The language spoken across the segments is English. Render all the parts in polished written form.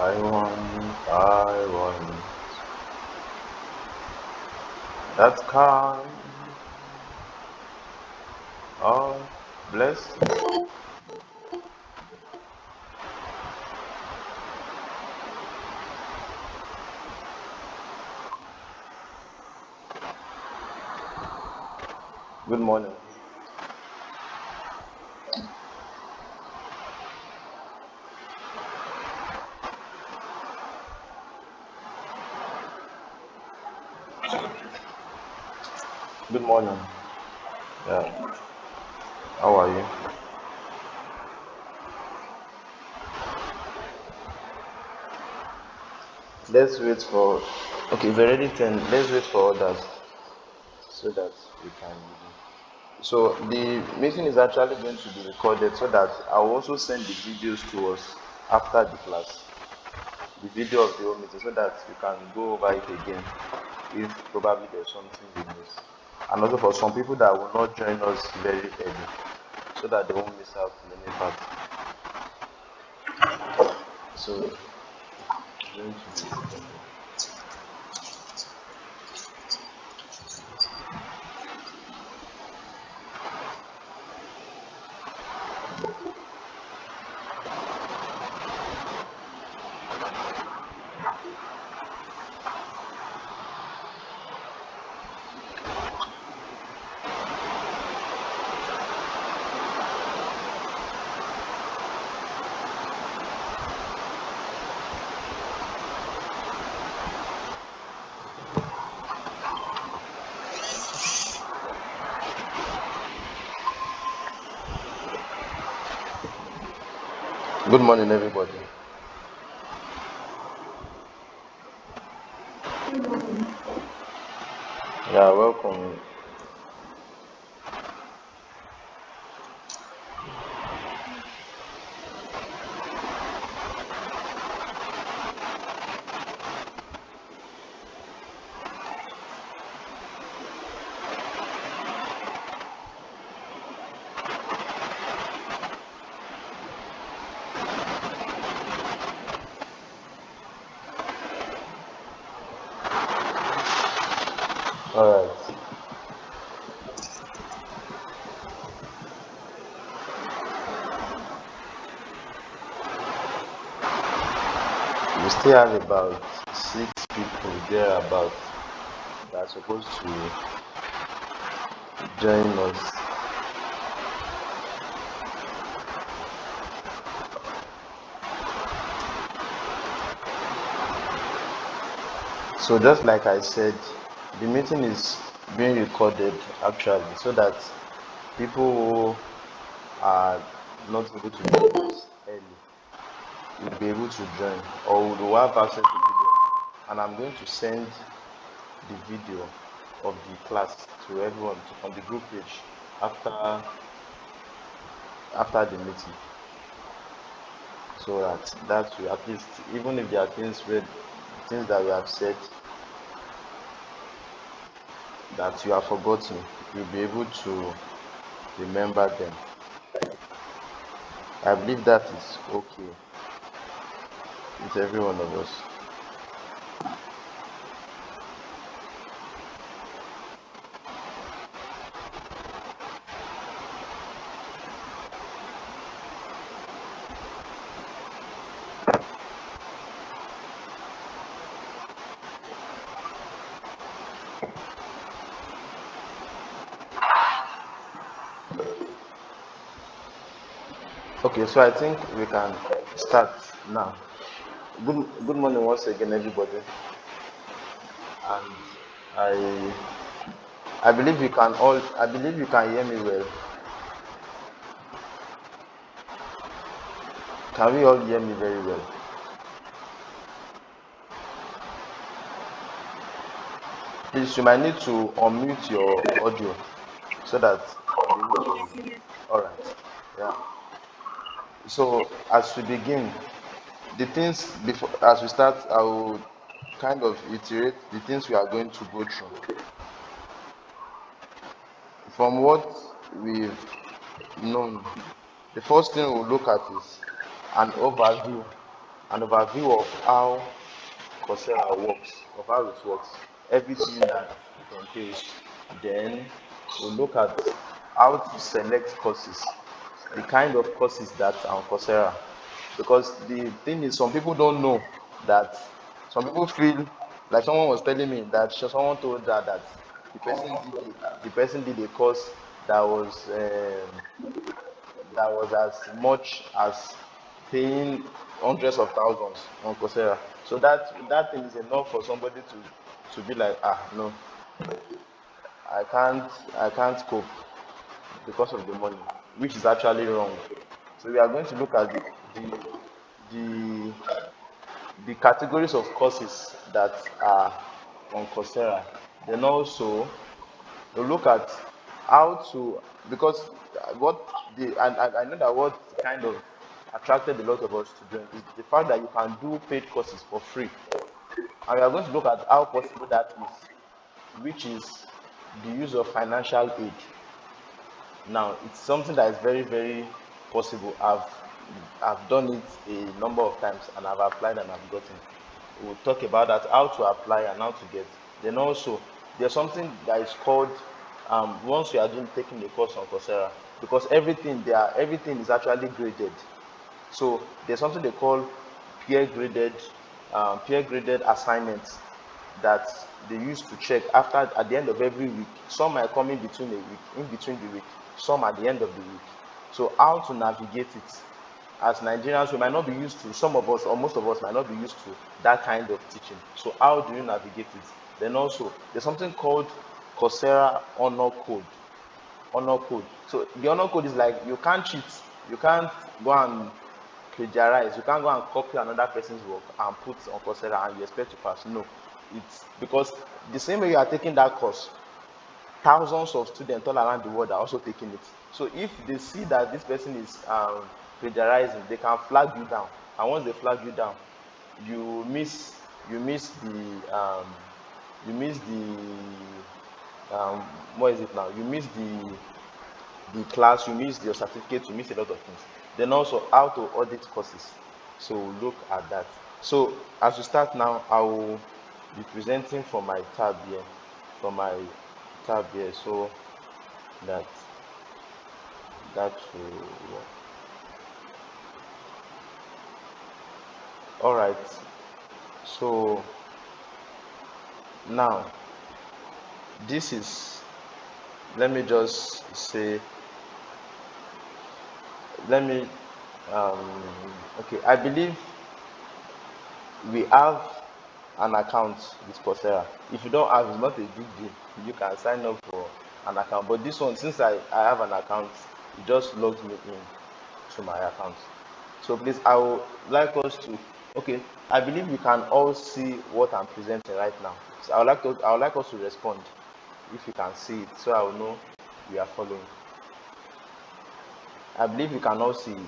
I want that kind of blessing. Good morning. Good morning. Yeah. How are you? Let's wait for. Okay, if already 10, let's wait for others so that we can. So the meeting is actually going to be recorded so that I will also send the videos to us after the class. The video of the whole meeting so that you can go over it again if probably there's something you miss. And also for some people that will not join us very early so that they won't miss out many parts. So going to be good morning everybody. Yeah, welcome. Alright. We still have about 6 people thereabout that are supposed to join us. So just like I said, the meeting is being recorded actually so that people who are not able to join us early will be able to join or will have access to video. And I'm going to send the video of the class to everyone on the group page after the meeting, so that will at least, even if there are things that we have said that you have forgotten, you'll be able to remember them. I believe that is okay with every one of us. Okay, so I think we can start now. Good morning once again, everybody. And I I believe you can all. I believe you can hear me well. Can we all hear me very well? Please, you might need to unmute your audio so that. All right. Yeah. So as we begin, the things before as we start, I will kind of iterate the things we are going to go through. From what we've known, the first thing we'll look at is an overview an overview of how Coursera works, of how it works, everything that it entails. Then we'll look at how to select courses, the kind of courses that are on Coursera. Because the thing is, some people don't know that, some people feel like someone was telling me that someone told her that the person did a course that was as much as paying hundreds of thousands on Coursera. So that thing is enough for somebody to be like, no, I can't cope because of the money, which is actually wrong. So we are going to look at the the categories of courses that are on Coursera. Then also we'll look at how to, because what the and I know that what kind of attracted a lot of us to join is the fact that you can do paid courses for free, and we are going to look at how possible that is, which is the use of financial aid. Now, it's something that is very, very possible. I've done it a number of times and I've applied and I've gotten. We'll talk about that, how to apply and how to get. Then also, there's something that is called, once you are taking a course on Coursera, because everything is actually graded. So there's something they call peer graded peer graded assignments that they use to check after, at the end of every week. Some might come in between the week, some at the end of the week. So how to navigate it? As Nigerians, we might not be used to, some of us or most of us might not be used to that kind of teaching. So how do you navigate it? Then also there's something called Coursera honor code. So the honor code is like, you can't cheat, you can't go and plagiarize, you can't go and copy another person's work and put on Coursera and you expect to pass. No, it's because the same way you are taking that course, thousands of students all around the world are also taking it. So if they see that this person is plagiarizing, they can flag you down, and once they flag you down, you miss you miss the you miss the what is it now? You miss the class, you miss your certificate, you miss a lot of things. Then also how to audit courses. So we'll look at that. So as we start now, I will be presenting from my tab here, so that will work. All right. So now this is, let me just say, let me okay, I believe we have an account with Coursera. If you don't have, it's not a big deal, you can sign up for an account. But this one, since I have an account, it just logs me in to my account. So please, I would like us to, okay, I believe you can all see what I'm presenting right now. So I would like us to respond if you can see it, so I will know we are following. I believe you can all see it.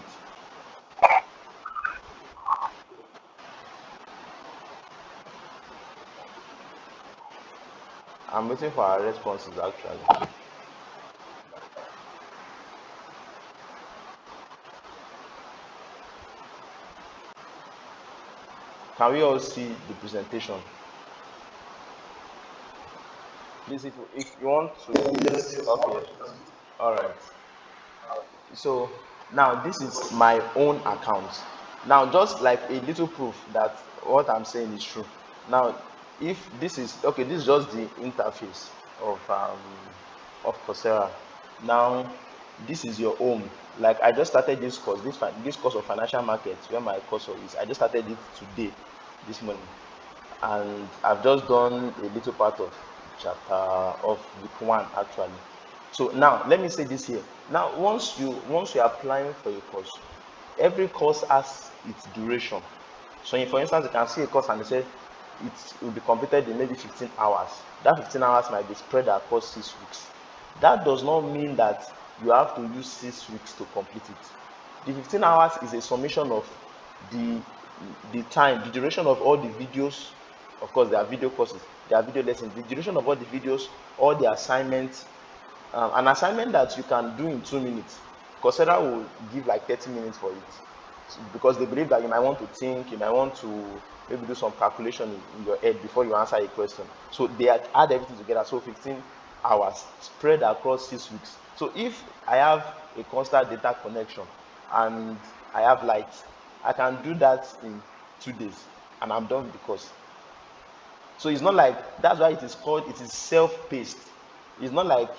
I'm waiting for our responses actually. Can we all see the presentation? Please, if you want to, okay, all right. So now this is my own account. Now, just like a little proof that what I'm saying is true. Now, if this is okay, this is just the interface of Coursera. Now, this is your home. Like, I just started this course, this course of financial markets, where my cursor is. I just started it today, this morning, and I've just done a little part of chapter of week 1 actually. So now let me say this here. Now, once you're applying for a course, every course has its duration. So for instance, you can see a course and they say it will be completed in maybe 15 hours. That 15 hours might be spread across 6 weeks. That does not mean that you have to use 6 weeks to complete it. The 15 hours is a summation of the time, the duration of all the videos. Of course, there are video courses, there are video lessons, the duration of all the videos, all the assignments. An assignment that you can do in 2 minutes, Coursera will give like 30 minutes for it. because they believe that you might want to think, you might want to maybe do some calculation in your head before you answer a question. So they add everything together. So 15 hours spread across 6 weeks. So if I have a constant data connection and I have light, I can do that in 2 days and I'm done with the course. So it's not like, that's why it is called, it is self-paced. It's not like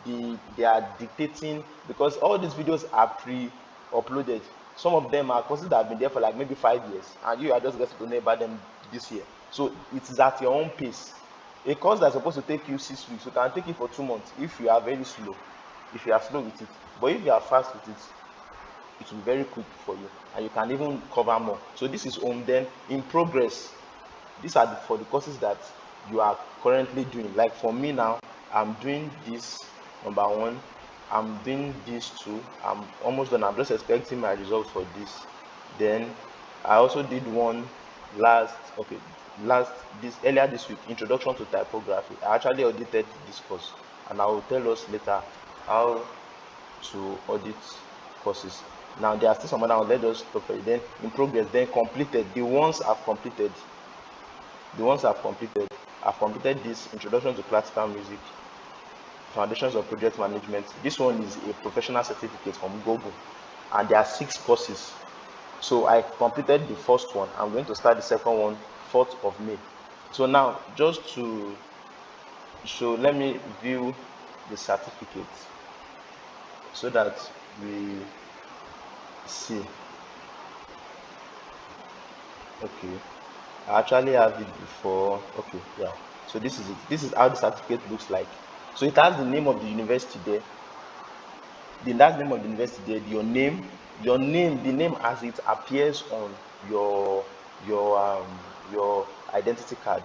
they are dictating, because all these videos are pre-uploaded. Some of them are courses that have been there for like maybe 5 years, and you are just getting to know about them this year. So it is at your own pace. A course that's supposed to take you 6 weeks, you can take it for 2 months if you are very slow, if you are slow with it. But if you are fast with it, it will be very quick for you, and you can even cover more. So this is on then in progress. These are for the courses that you are currently doing. Like for me now, I'm doing this number one, I'm doing this two, I'm almost done. I'm just expecting my results for this. Then I also did one last this earlier this week, introduction to typography. I actually audited this course, and I will tell us later how to audit courses. Now there are still some other ones. Let us stop it. Then in progress, then completed. I've completed this introduction to classical music, foundations of project management. This one is a professional certificate from Google, and there are 6 courses. So I completed the first one. I'm going to start the second one 4th of May. So now, just to show, let me view the certificate so that we see. Okay, I actually have it before. Okay, yeah. So this is it. This is how the certificate looks like. So it has the name of the university there. That's the name of the university there. The name as it appears on your your identity card,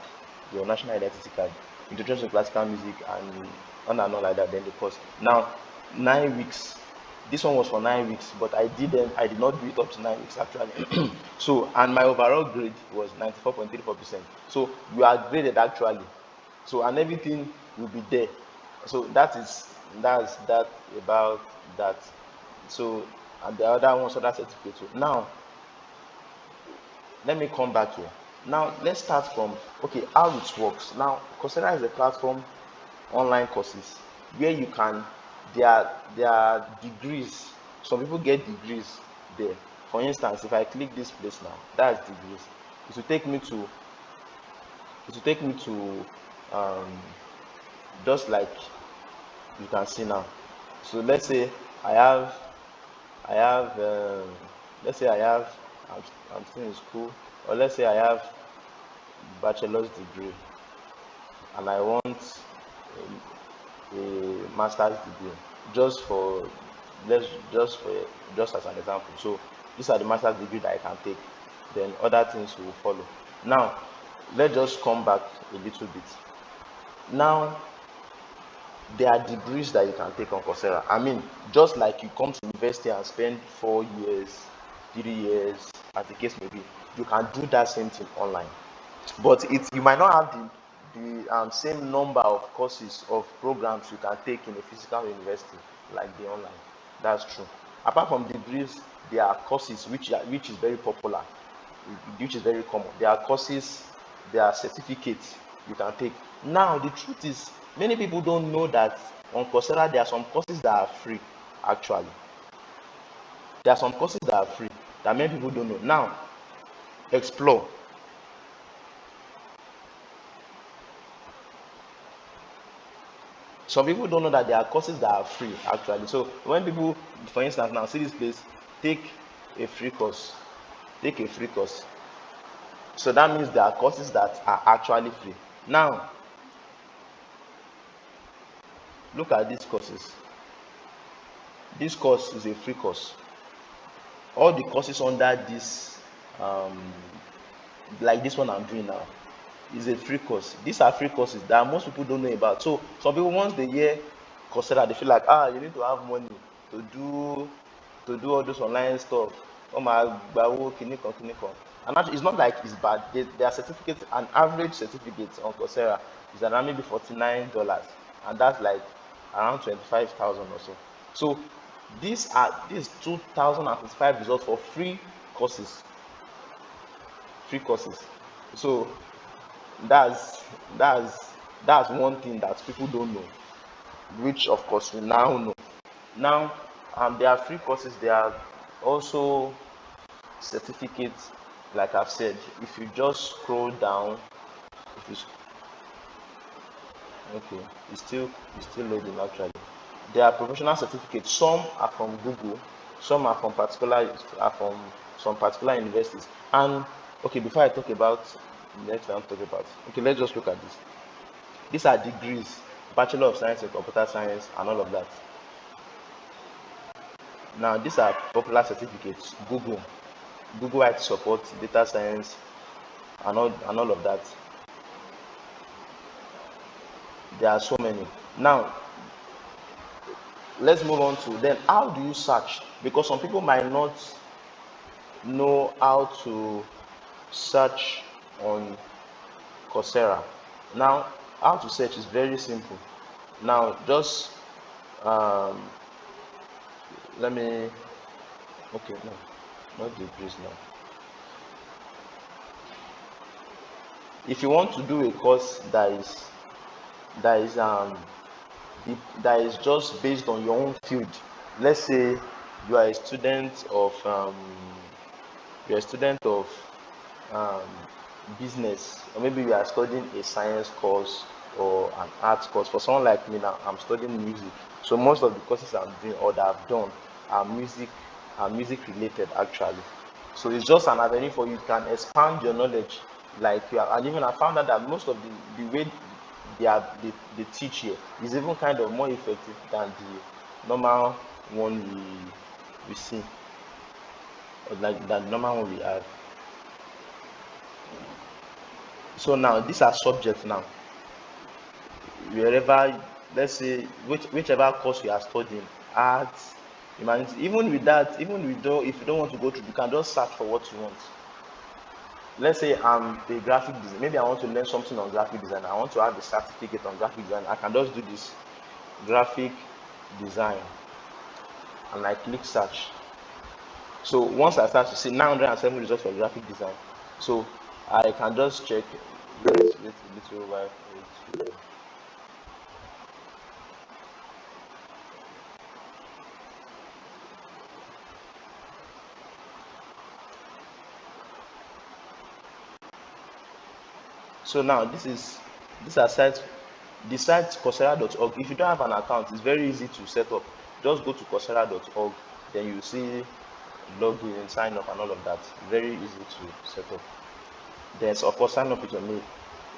your national identity card. Introduction to classical music and on like that. Then the course. Now, 9 weeks. This one was for 9 weeks, but I did not do it up to 9 weeks actually. So, and my overall grade was 94.34%. So you are graded actually. So, and everything will be there. So that's that about that. So, and the other ones, other certificates. So now let me come back here. Now let's start from, okay, how it works. Now Coursera is a platform, online courses, where you can, there are degrees. Some people get degrees there. For instance, if I click this place now, that's degrees. It will take me to, um just like you can see now. So let's say I have I have let's say I have I'm still in school, or let's say I have bachelor's degree and I want a master's degree, just for let's just as an example. So these are the master's degree that I can take, then other things will follow. Now let's just come back a little bit. Now there are degrees that you can take on Coursera. I mean, just like you come to university and spend 4 years, 3 years, as the case may be, you can do that same thing online. But you might not have the same number of courses of programs you can take in a physical university like the online. That's true. Apart from degrees, there are courses which is very popular, which is very common. There are courses, there are certificates you can take. Now the truth is, many people don't know that on Coursera there are some courses that are free. Actually, there are some courses that are free that many people don't know. Now, explore. Some people don't know that there are courses that are free actually. So when people, for instance, now see this place, take a free course, take a free course. So that means there are courses that are actually free. Now look at these courses. This course is a free course. All the courses under this, like this one I'm doing now, is a free course. These are free courses that most people don't know about. So some people, once they hear Coursera, they feel like, you need to have money to do all those online stuff. Oh my gbawo kinikan kinikan. And actually, it's not like it's bad. There are certificates. An average certificate on Coursera is around maybe $49, and that's like around 25,000 or so. So these 2,055 results for free courses, free courses. So that's that's that's one thing that people don't know, which of course we now know. Now, there are free courses. There are also certificates. Like I've said, if you just scroll down, if you okay, it's still loading actually. There are professional certificates. Some are from Google, some are from some particular universities. And okay, before I talk about the next I'm talking about, okay, let's just look at this. These are degrees, Bachelor of Science in Computer Science and all of that. Now these are popular certificates. Google IT support, data science, and all of that. There are so many. Now let's move on to then how do you search? Because some people might not know how to search on Coursera. Now, how to search is very simple. Now, just um, let me. Okay, no, not degrees now. If you want to do a course that is that is just based on your own field, let's say you are a student of you're a student of um, business, or maybe you are studying a science course or an arts course. For someone like me now, I'm studying music, so most of the courses I'm doing or that I've done are music related actually. So it's just an avenue for you can expand your knowledge. Like you are, and even I found out that most of the way they teach here is even kind of more effective than the normal one we see, or like the normal one we have. So now these are subjects now. Wherever, let's say whichever course you are studying, arts, humanity, even with that, even with though if you don't want to go through, you can just search for what you want. Let's say I'm a graphic design, maybe I want to learn something on graphic design, I want to have a certificate on graphic design, I can just do this graphic design and I click search. So once I start to see 907 results for graphic design, so I can just check. Wait a little while. So now these are sites. The site coursera.org. If you don't have an account, it's very easy to set up. Just go to coursera.org, then you see log in, sign up, and all of that. Very easy to set up. Then of course sign up with your mail.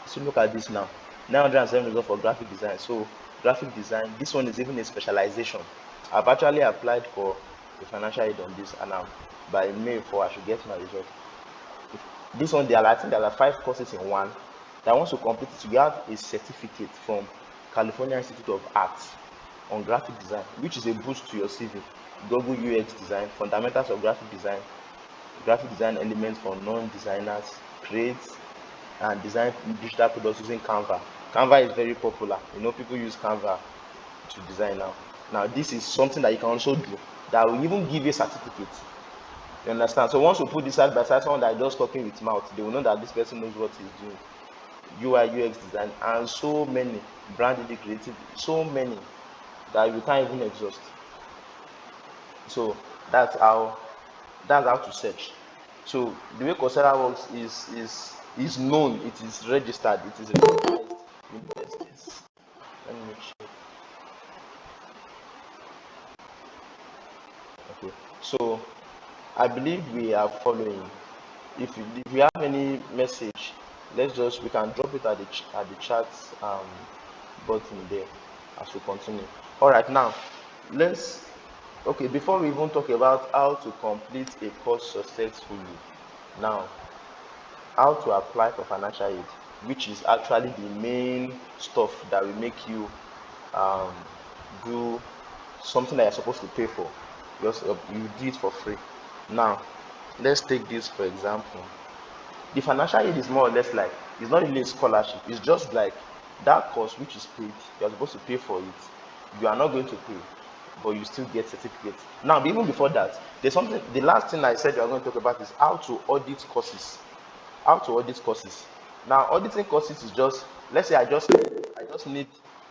So look at this now. 907 results for graphic design. So graphic design, this one is even a specialization. I've actually applied for a financial aid on this, and by May 4 I should get my result. This one, I think there are 5 courses in one. That wants to complete it, you have a certificate from California Institute of Arts on graphic design, which is a boost to your CV. Google UX design, fundamentals of graphic design elements for non-designers, create and design digital products using Canva. Canva is very popular. People use Canva to design now. Now, this is something that you can also do that will even give you a certificate. You understand? So once you put this side by side, someone that is just talking with mouth, they will know that this person knows what he's doing. UI, UX design, and so many, branded creative, so many that you can't even exhaust. So that's how to search. So the way Coursera works is known, it is registered, it is recognized universities. Let me check. Okay. So I believe we are following. If you have any message, we can drop it at the chat button there as we continue. All right, now let's okay, before we even talk about how to complete a course successfully, now how to apply for financial aid, which is actually the main stuff that will make you um, do something that you're supposed to pay for. You do it for free. Now let's take this for example. The financial aid is more or less like, it's not really a scholarship, it's just like that course which is paid, you're supposed to pay for it, you are not going to pay. but you still get certificates. Now, even before that, there's something. The last thing I said we are going to talk about is how to audit courses. How to audit courses. Now, auditing courses is just, let's say I just need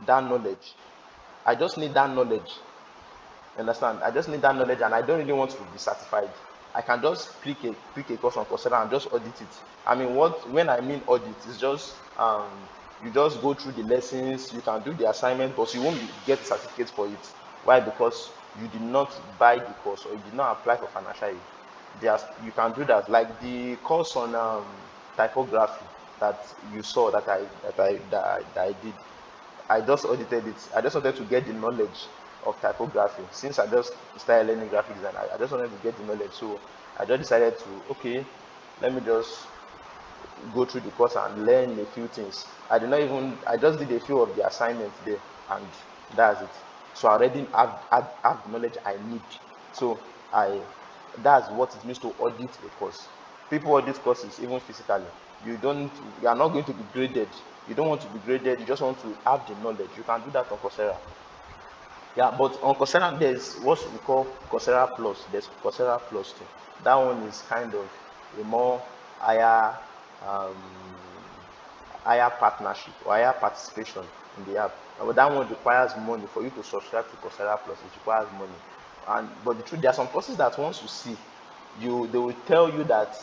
that knowledge. I just need that knowledge. Understand? I just need that knowledge, and I don't really want to be certified. I can just click a course on Coursera and just audit it. I mean, when I mean audit, it's just you just go through the lessons, you can do the assignment, but you won't get certificate for it. Why? Because you did not buy the course or you did not apply for financial aid. You can do that, like the course on typography that you saw that I did. I just audited it. I just wanted to get the knowledge of typography. Since I just started learning graphic design, I just wanted to get the knowledge. So I just decided to, okay, let me just go through the course and learn a few things. I just did a few of the assignments there, and that's it. So I already have the knowledge I need. So I that's what it means to audit a course. People audit courses even physically. You are not going to be graded. You don't want to be graded, you just want to have the knowledge. You can do that on Coursera. Yeah, but on Coursera, there's what we call Coursera Plus. There's Coursera Plus too. That one is kind of a more higher, um, higher partnership or higher participation in the app. But that one requires money for you to subscribe to Coursera Plus. It requires money. But the truth, there are some courses that once you see, they will tell you that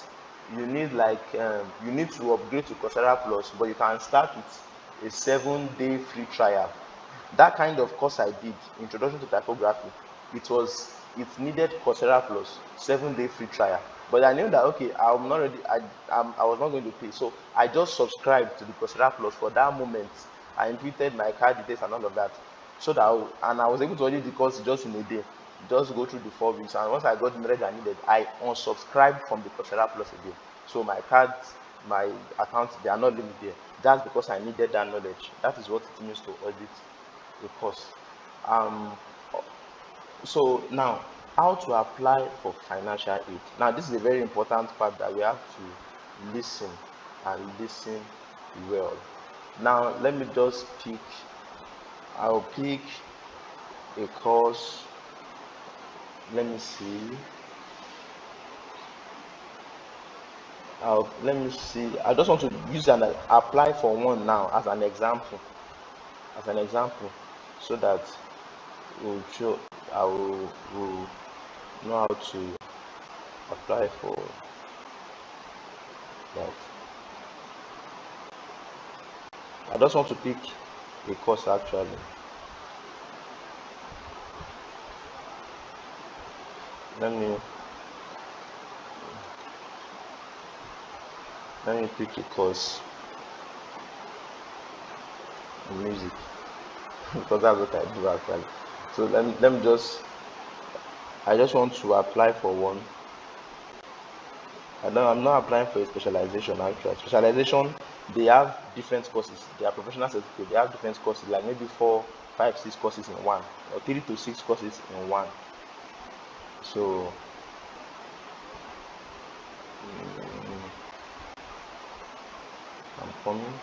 you need to upgrade to Coursera Plus, but you can start with a 7-day free trial. That kind of course I did, Introduction to Typography, it needed Coursera Plus, 7-day free trial. But I knew that, okay, I'm not ready. I was not going to pay, so I just subscribed to the Coursera Plus for that moment. I inputted my card details and all of that, so that I was able to audit the course just in a day. Just go through the 4 weeks, and once I got the knowledge I needed, I unsubscribed from the Coursera Plus again. So my cards, my accounts, they are not linked there. That's because I needed that knowledge. That is what it means to audit a course. Um, so now, how to apply for financial aid? Now, this is a very important part that we have to listen and listen well. Now, let me just pick. I'll pick a course. Let me see. Let me see. I just want to use and apply for one now as an example. So that we'll show will know how to apply for that. I just want to pick a course actually. Let me pick a course in music because that's what I do actually. So let me just, I just want to apply for one. I'm not applying for a specialization actually. Specialization, they have different courses. They are professional certificate. They have different courses, like maybe 4, 5, 6 courses in one, or 3 to 6 courses in one. So I'm coming.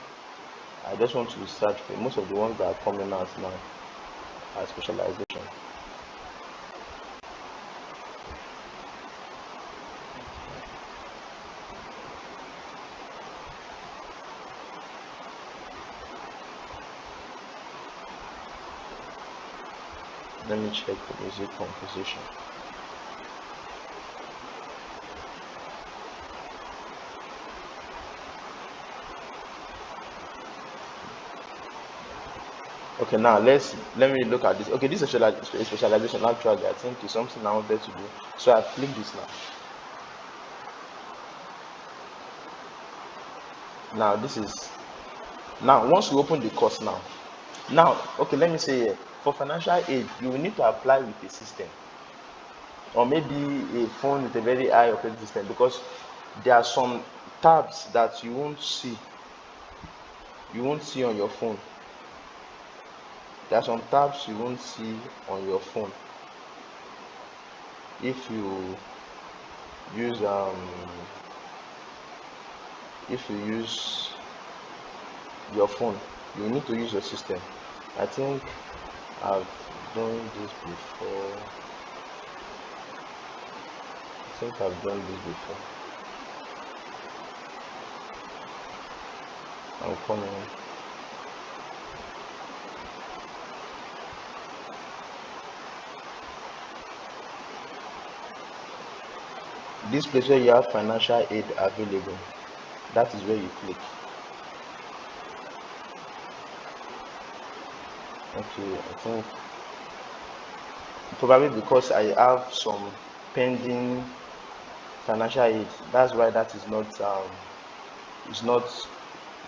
I just want to search for most of the ones that are coming out now as specialization. Let me check the music composition. Okay, now let me look at this. Okay, this is a specialization actually. I think it's something I wanted to do. So I click this now. Now this is, now once you open the course now, okay, let me say here, for financial aid you will need to apply with a system, or maybe a phone with a very high operating system, because there are some tabs that you won't see on your phone. There are some tabs you won't see on your phone if you use your phone. You need to use your system. I think I've done this before. I think I've done this before. I'm coming. This place where you have financial aid available, that is where you click. Okay, I think probably because I have some pending financial aid, that's why that is not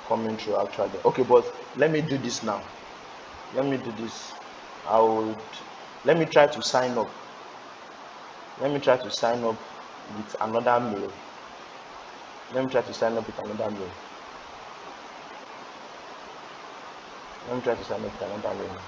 coming through actually. Okay, but let me do this now. Let me do this. Let me try to sign up. Let me try to sign up with another mail. Let me try to sign up with another mail. Let me try to sign up with another mail.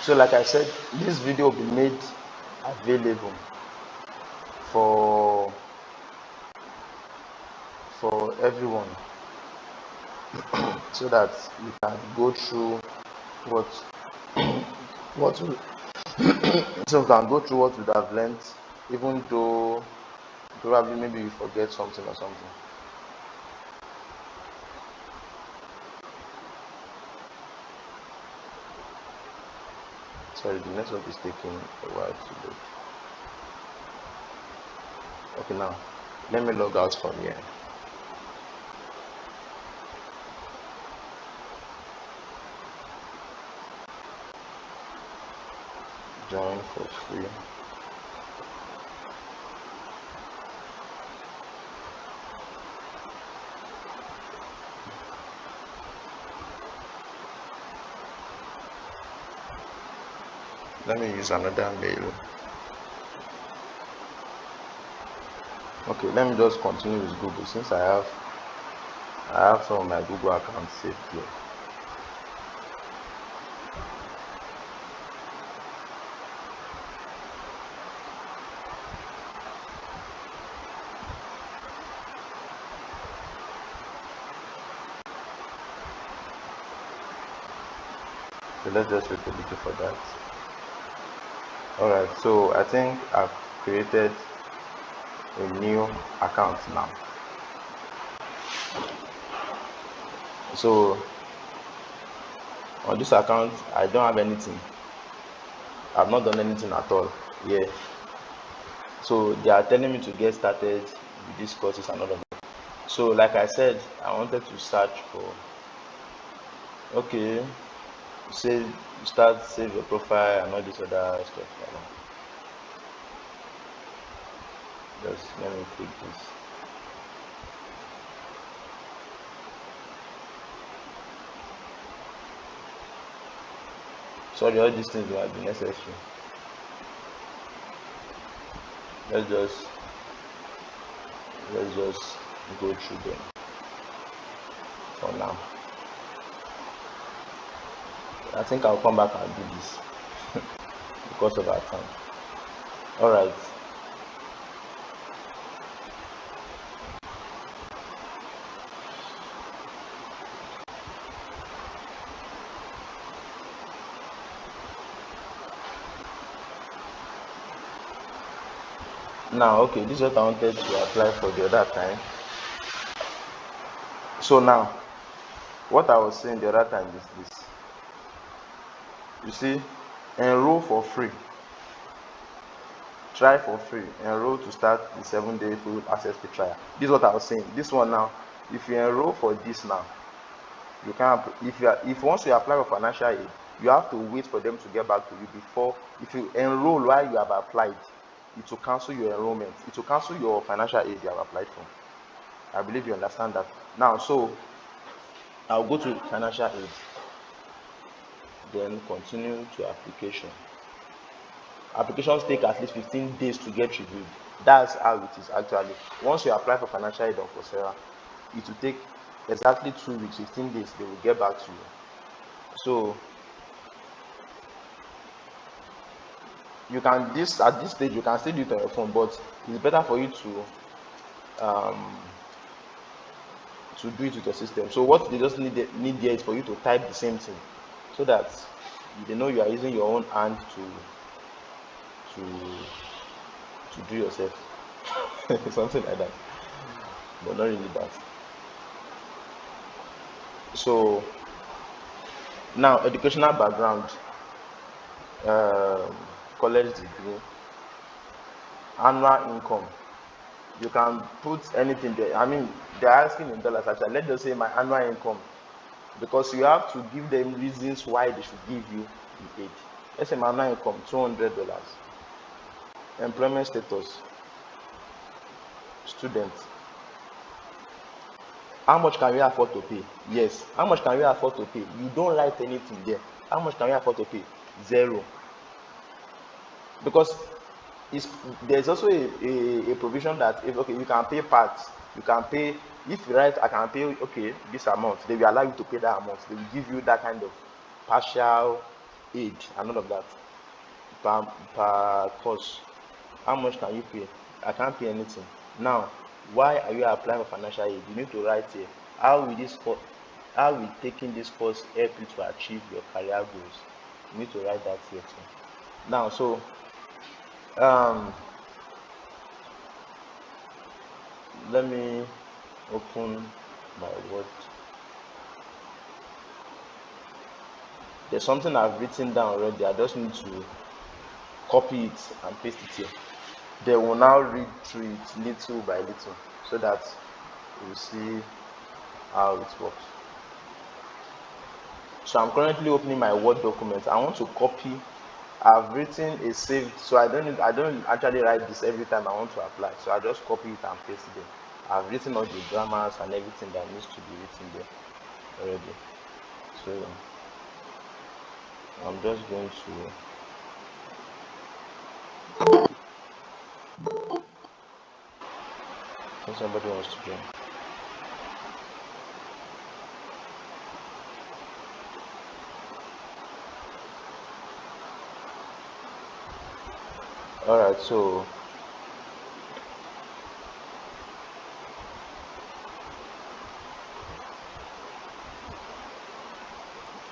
So like I said, this video will be made available for everyone so that you can go through what what we, so you can go through what we have learned, even though probably maybe you forget something or something. Sorry, the network is taking a while to load. Okay, now let me log out from here. Join for free. Let me use another mail. Okay, let me just continue with Google since I have some of my Google accounts saved here. So let's just wait a little for that. Alright, so I think I've created a new account now. So on this account I don't have anything. I've not done anything at all here. So they are telling me to get started with these courses and all of that. So like I said, I wanted to search for, okay, say you start, save your profile and all this other stuff. Just let me click this. Sorry, all these things might be necessary. Let's just go through them for now. I think I'll come back and do this because of our time. Alright. Now, okay, this is what I wanted to apply for the other time. So now, what I was saying the other time is this. You see, enroll for free. Try for free. Enroll to start the 7-day full access free trial. This is what I was saying. This one now, if you enroll for this now, you can, if once you apply for financial aid, you have to wait for them to get back to you before. If you enroll while you have applied, it will cancel your enrollment. It will cancel your financial aid you have applied for. I believe you understand that. Now, so I'll go to financial aid, then continue to application. Applications take at least 15 days to get reviewed. That's how it is actually. Once you apply for financial aid on COURSERA, it will take exactly 2 weeks, 15 days, they will get back to you. So you can this at this stage you can still do it on your phone, but it's better for you um, to do it with your system. So what they just need there is for you to type the same thing, so that they know you are using your own hand to do yourself. Something like that, but not really that. So now, educational background, um, college degree, annual income. You can put anything there. I mean, they're asking in dollars actually. Let's just say my annual income, because you have to give them reasons why they should give you the aid. Let's say my annual income $200. Employment status, student. How much can we afford to pay? Yes. How much can we afford to pay? You don't write anything there. How much can we afford to pay? Zero. Because there's also a provision that if okay, you can pay parts, you can pay. If you write I can pay okay this amount, they will allow you to pay that amount. They will give you that kind of partial aid and all of that per course. How much can you pay? I can't pay anything. Now, why are you applying for financial aid? You need to write here. How will taking this course help you to achieve your career goals? You need to write that here too. Now, so let me open my Word. There's something I've written down already. I just need to copy it and paste it here. They will now read through it little by little, so that we'll see how it works. So I'm currently opening my Word document. I want to copy. I've written a saved, so I don't actually write this every time I want to apply. So I just copy it and paste it there. I've written all the grammars and everything that needs to be written there already. So I'm just going to if somebody wants to join. Alright, so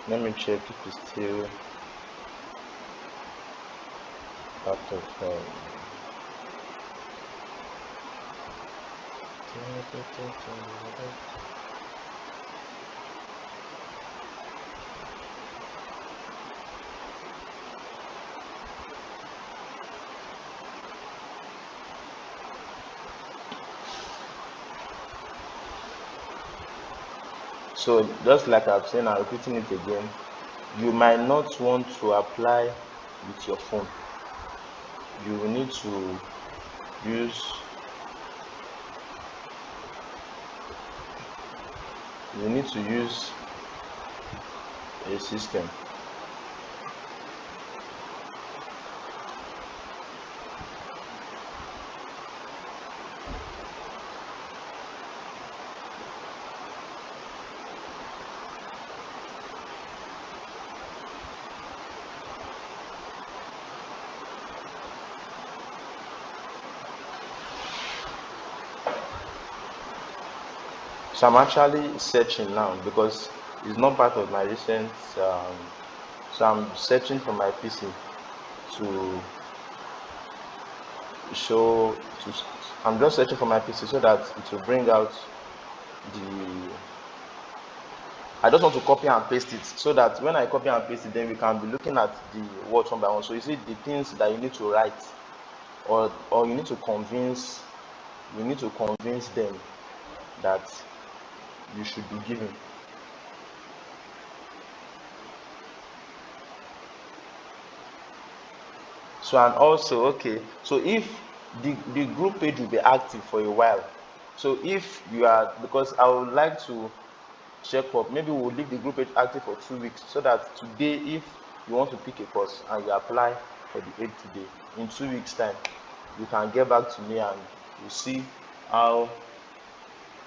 let me check if it's still part of so just like I've said, I'm repeating it again. You might not want to apply with your phone. You will need to use a system. So I'm actually searching now because it's not part of my recent. So I'm searching for my PC to show. To I'm just searching for my PC so that it will bring out the. I just want to copy and paste it so that when I copy and paste it, then we can be looking at the words one by one. So you see the things that you need to write, or you need to convince them that you should be giving. So and also okay, so if the group page will be active for a while, so if you are, because I would like to check up, maybe we'll leave the group page active for 2 weeks, so that today if you want to pick a course and you apply for the aid today, in 2 weeks time you can get back to me and we'll see how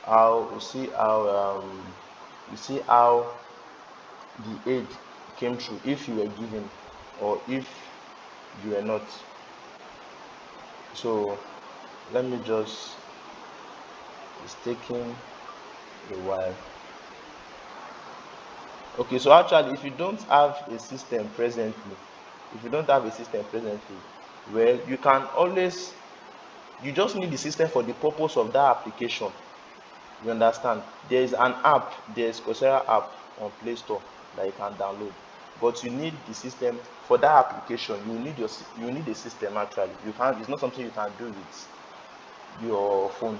we'll see how the aid came through, if you were given or if you were not. So let me just, it's taking a while. Okay, so actually if you don't have a system presently, well, you can always, you just need the system for the purpose of that application. You understand? There is an app, there is Coursera app on Play Store that you can download, but you need the system for that application. You need a system actually. You can't, it's not something you can do with your phone,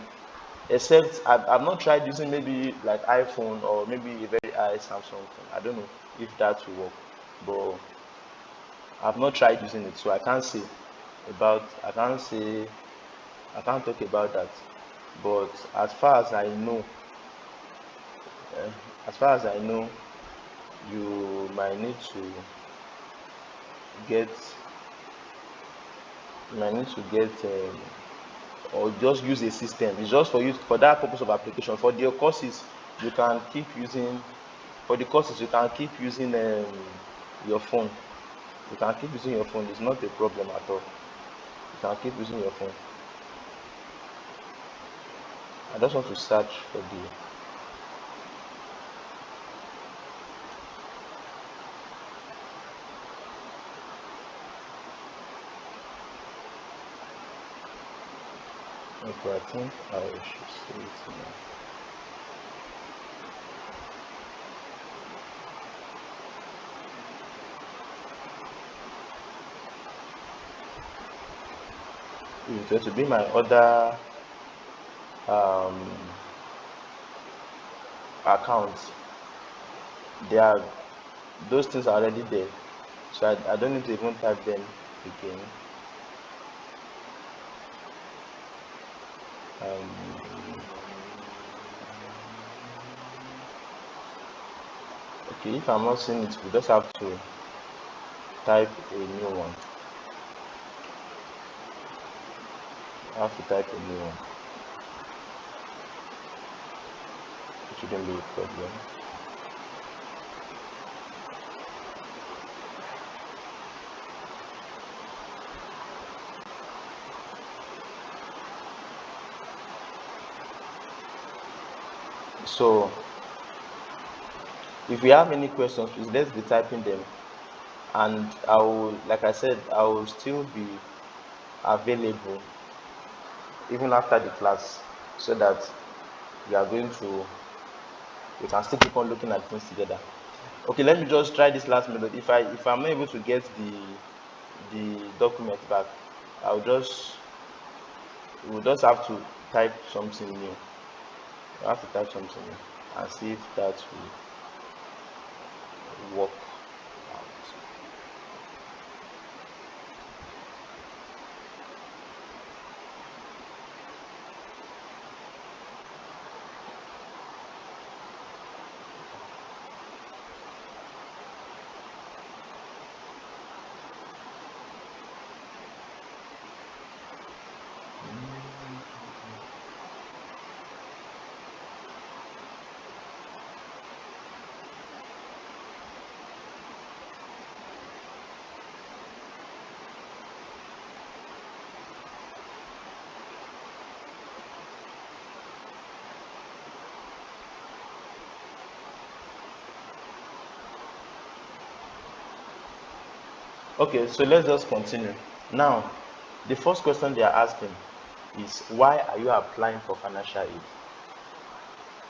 except I've not tried using maybe like iPhone or maybe a very high Samsung phone. I don't know if that will work, but I've not tried using it, so I can't talk about that. But as far as I know, uh, as far as I know, you might need to get, or just use a system. It's just for you for that purpose of application. For your courses, you can keep using. For the courses, you can keep using your phone. You can keep using your phone. It's not a problem at all. You can keep using your phone. I just want to search for the. Okay, I think I should see it now. It's going to be my other um, accounts. They are, those things are already there, so I don't need to even type them again. Um, okay, if I'm not seeing it, we just have to type a new one. I have to type a new one. It shouldn't be a problem. So if you have any questions, please let's be typing them, and I will, like I said, I will still be available even after the class, so that we are going to, we can still keep on looking at things together. Okay, let me just try this last method. If I'm not able to get the document back, I'll just, we'll just have to type something new. I have to type something new and see if that will work out. Okay, so let's just continue. Now, the first question they are asking is, why are you applying for financial aid?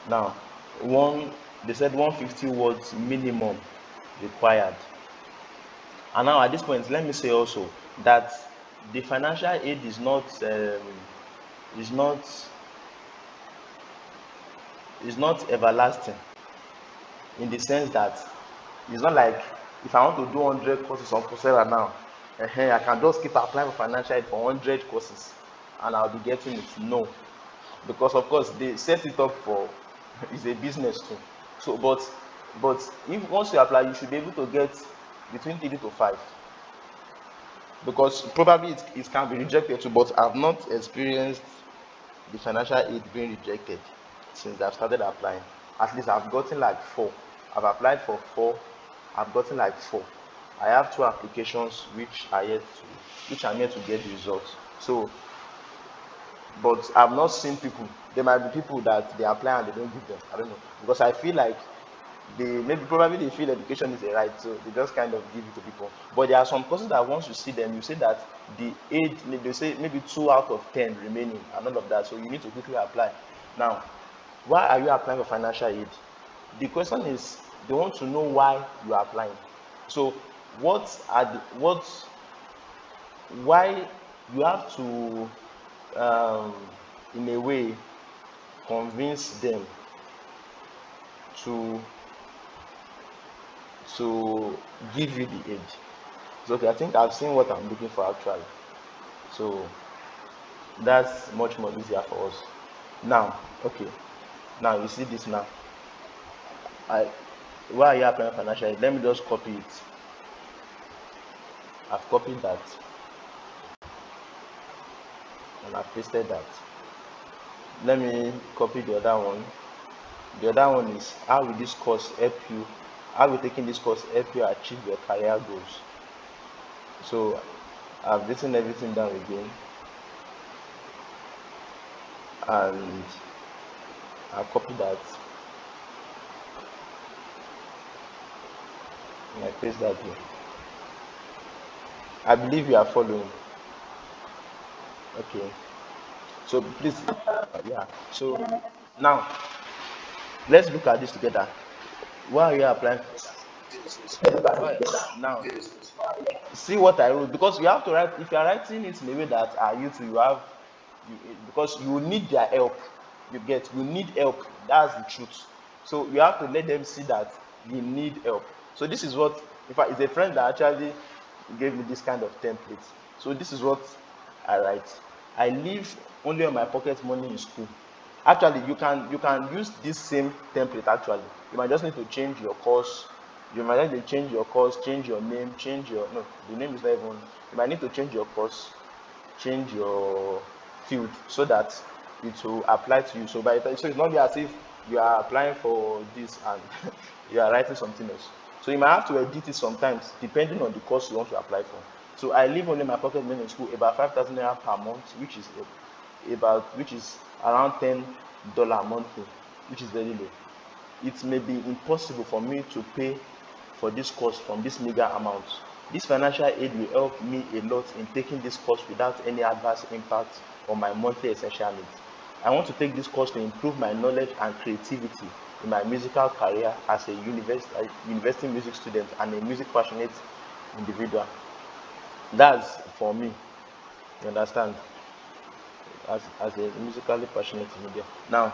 Now, one, they said 150 words minimum required. And now at this point, let me say also that the financial aid is not is not everlasting, in the sense that it's not like if I want to do 100 courses on Coursera now, I can just keep applying for financial aid for 100 courses and I'll be getting it. No, because of course they set it up for it's a business too. So, but if once you apply, you should be able to get between 3 to 5, because probably it can be rejected too. But I've not experienced the financial aid being rejected since I've started applying. At least I've gotten like 4. I've applied for 4. I've gotten like 4. I have 2 applications which are yet to get the results. So but I've not seen people. There might be people that they apply and they don't give them. I don't know, because I feel like they maybe probably they feel education is a right, so they just kind of give it to people. But there are some courses that once you see them, you say that the age, they say maybe 2 out of 10 remaining and all of that, so you need to quickly apply. Now, why are you applying for financial aid? The question is, they want to know why you are applying. So what why you have to, um, in a way, convince them to to give you the aid. So okay, I think I've seen what I'm looking for actually. So that's much more easier for us. Now, okay, now you see this now. I Why are you applying financial aid? Let me just copy it. I've copied that and I've pasted that. Let me copy the other one. The other one is, how will this course help you? How will taking this course help you achieve your career goals? So I've written everything down again and I'll copy that and I paste that here. I believe you are following. Okay. So please, yeah. So now let's look at this together. Why are you applying? Now, see what I wrote, because you have to write. If you are writing it in a way that you too you have, because you need their help. You need help. That's the truth. So you have to let them see that you need help. So this is what, in fact, it's a friend that actually gave me this kind of template. So this is what I write. I live only on my pocket money in school. Actually, you can use this same template. Actually, you might just need to change your course. You might need to change your course, change your name, change your, no, the name is not even. You might need to change your course, change your field, so that it will apply to you. So by the time, so it's not as if you are applying for this and you are writing something else. So you might have to edit it sometimes depending on the course you want to apply for. So I live only my pocket money in school, about 5,000 naira per month, which is around $10 monthly, which is very low. It may be impossible for me to pay for this course from this meager amount. This financial aid will help me a lot in taking this course without any adverse impact on my monthly essential needs. I want to take this course to improve my knowledge and creativity in my musical career as a university music student and a music passionate individual. That's for me, you understand, as a musically passionate individual. Now,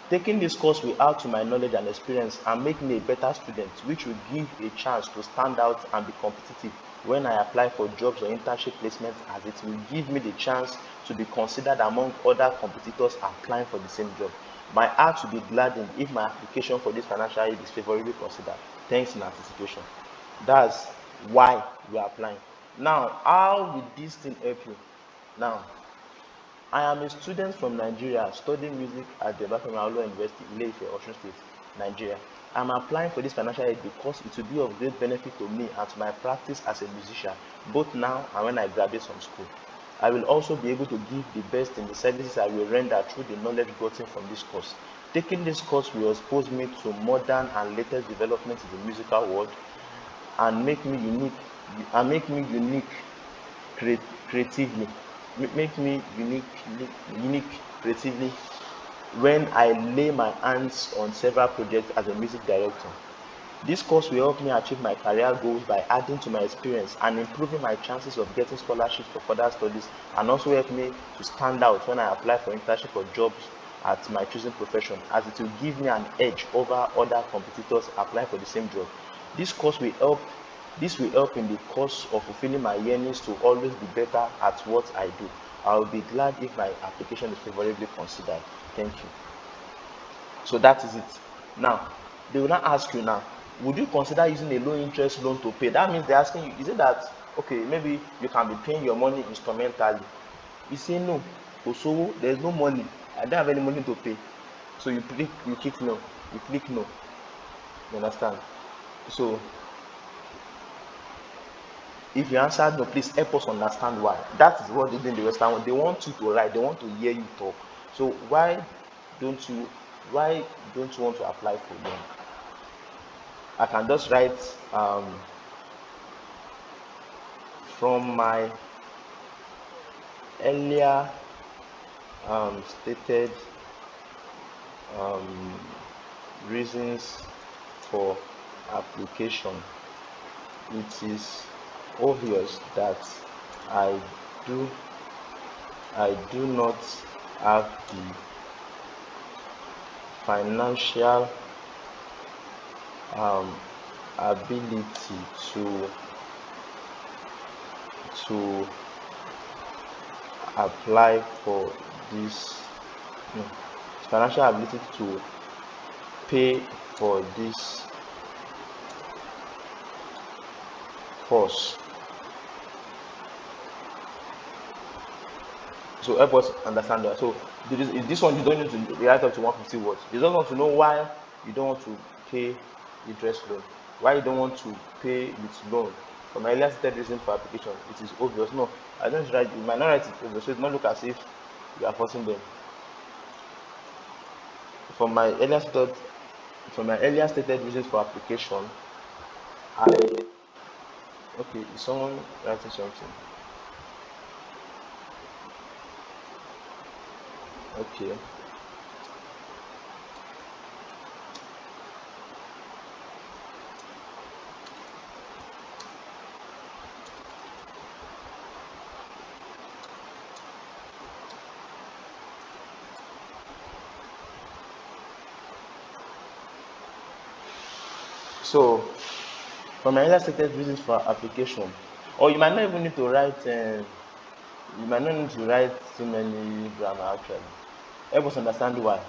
taking this course will add to my knowledge and experience and make me a better student, which will give a chance to stand out and be competitive when I apply for jobs or internship placements, as it will give me the chance to be considered among other competitors applying for the same job. My heart will be gladdened if my application for this financial aid is favorably considered. Thanks in anticipation. That's why we are applying. Now, how will this thing help you? Now, I am a student from Nigeria studying music at the Obafemi University, Ile-Ife, Osun State, Nigeria. I am applying for this financial aid because it will be of great benefit to me and to my practice as a musician, both now and when I graduate from school. I will also be able to give the best in the services I will render through the knowledge gotten from this course. Taking this course will expose me to modern and latest developments in the musical world and make me unique creatively make me unique creatively when I lay my hands on several projects as a music director. This course will help me achieve my career goals by adding to my experience and improving my chances of getting scholarships for further studies, and also help me to stand out when I apply for internship or jobs at my chosen profession, as it will give me an edge over other competitors applying for the same job. This course will help this will help in the course of fulfilling my yearnings to always be better at what I do. I will be glad if my application is favorably considered. Thank you. So that is it. Now, they will not ask you now, would you consider using a low interest loan to pay? That means they're asking you, is it that, okay, maybe you can be paying your money instrumentally? You say no. So there's no money. I don't have any money to pay. So you click no. You click no. You understand? So If you answered no, please help us understand why. That is what they do in the Western world. They want you to write, they want to hear you talk. So don't you why don't you want to apply for them? I can just write from my earlier stated reasons for application. It is obvious that I do not have the financial ability to apply for this financial ability to pay for this course. So help us understand that. So this one you don't need to write up to 150 words. You just want to know why you don't want to pay interest loan, why you don't want to pay with loan. For my earlier stated reason for application, it is obvious. No, I don't write. You might not write it obvious, so it not look as if you are forcing them. For my earlier stated reasons for application, okay, is someone writing something? Okay. So, for my earlier stated reasons for application, or you might not even need to write. You might not need to write so many grammar actually. Help us understand why.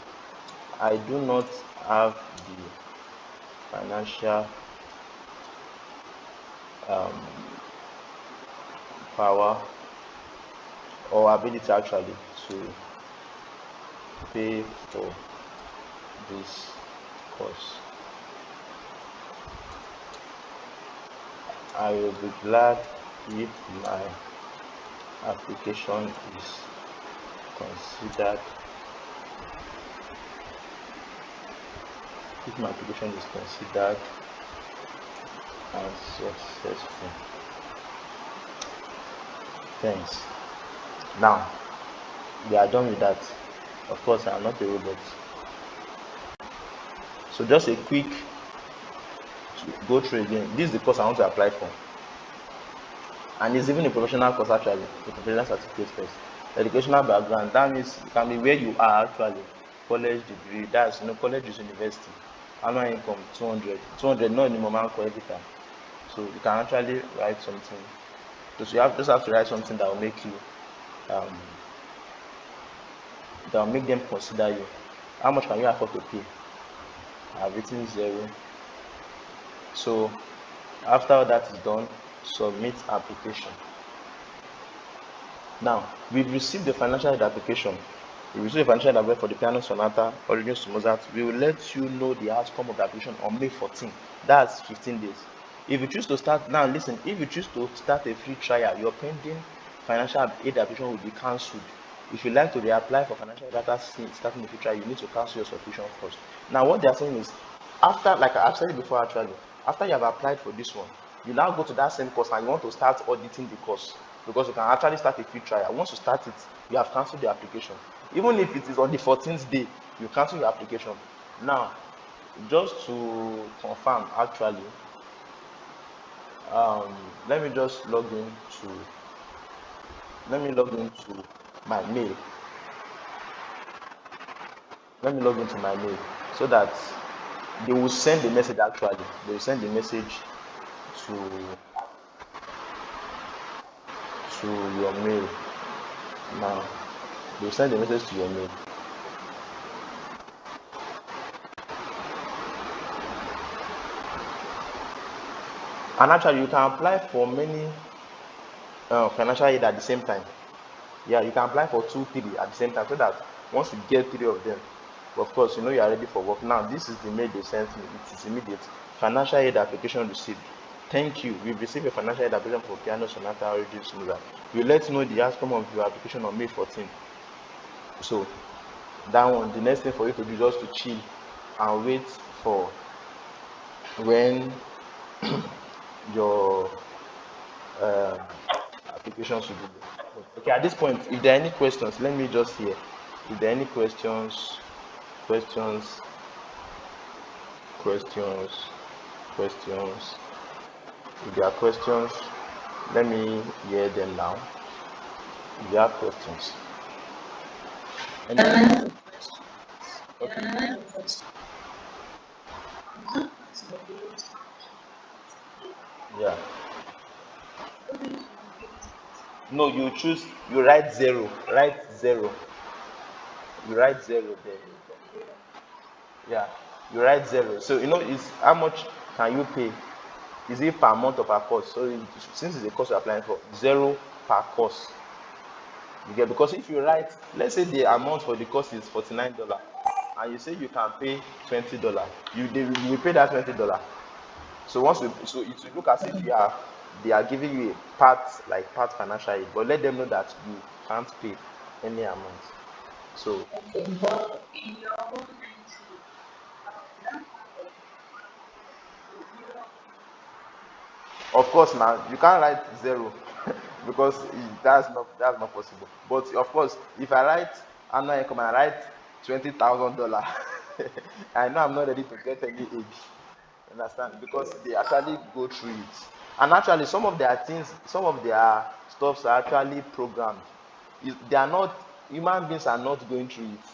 I do not have the financial power or ability actually to pay for this course. I will be glad if my application is considered as successful. Thanks. Now we are done with that. Of course, I am not a robot. So just a quick go through again. This is the course I want to apply for, and it's even a professional course actually, a professional certificate course. Educational background, that means it can be where you are actually. College degree, that's college is university. Annual income 200 not in the moment every time. So you can actually write something. So you just have to write something that will make you that will make them consider you. How much can you afford to pay? I've written 0. So after all that is done, submit application. Now we've received the financial aid application. We received the financial aid application for the piano sonata, origins to Mozart. We will let you know the outcome of the application on May 14. That's 15 days. If you choose to start now, listen. If you choose to start a free trial, your pending financial aid application will be cancelled. If you like to reapply for financial aid after starting the free trial, you need to cancel your subscription first. Now, what they are saying is, after, like I've said it before, actually, after you have applied for this one, you now go to that same course and you want to start auditing the course, because you can actually start a free trial. Once you start it, you have cancelled the application. Even if it is on the 14th day, you cancel your application. Now, just to confirm, actually, let me log into my mail. Let me log into my mail so that they will send the message. Actually, they will send the message to your mail. Now they will send the message to your mail. And actually, you can apply for many financial aid at the same time. Yeah, you can apply for 2, 3 at the same time, so that once you get 3 of them, of course, you are ready for work. Now, this is the mail they sent me. It is immediate. Financial aid application received. thank you, we've received a financial aid application for piano sonata audio smoother. You let know the outcome of your application on May 14th. So that one, the next thing for you to do is just to chill and wait for when your uh, application should be there. Okay, at this point, if there are any questions, let me just hear. If there are any questions, questions, questions. If there are questions, let me hear them now. If you have questions. Any? Okay. Yeah. No, you choose, you write zero. Write zero. You write zero there. Yeah. You write zero. So you know is how much can you pay? Is it per month or per course? So since it's a course you're applying for, zero per course. You get, because if you write, let's say the amount for the course is $49, and you say you can pay $20, you will pay that $20. So so it will look as if they are giving you a part financial aid, but let them know that you can't pay any amount. So of course now you can't write zero because that's not possible. But of course, if I write annual income and I write $20,000, I know I'm not ready to get any aid. Understand? Because they actually go through it, and actually some of their things, some of their stuffs are actually programmed. They are not, human beings are not going through it.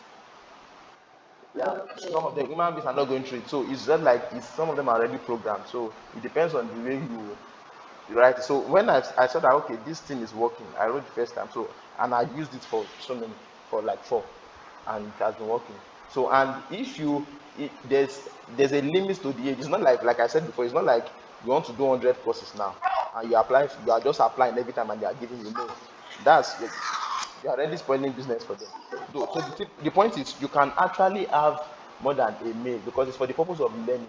Yeah, some of the human beings are not going through it, so it's just like some of them are already programmed. So it depends on the way you write it. So when I saw that okay, this thing is working, I wrote the first time. So and I used it for so many, for like four, and it has been working. So and if you there's a limit to the age. It's not like I said before. It's not like you want to do 100 courses now and you are just applying every time and they are giving you no. That's you're already spoiling business for them. So the point is you can actually have more than a mail because it's for the purpose of learning.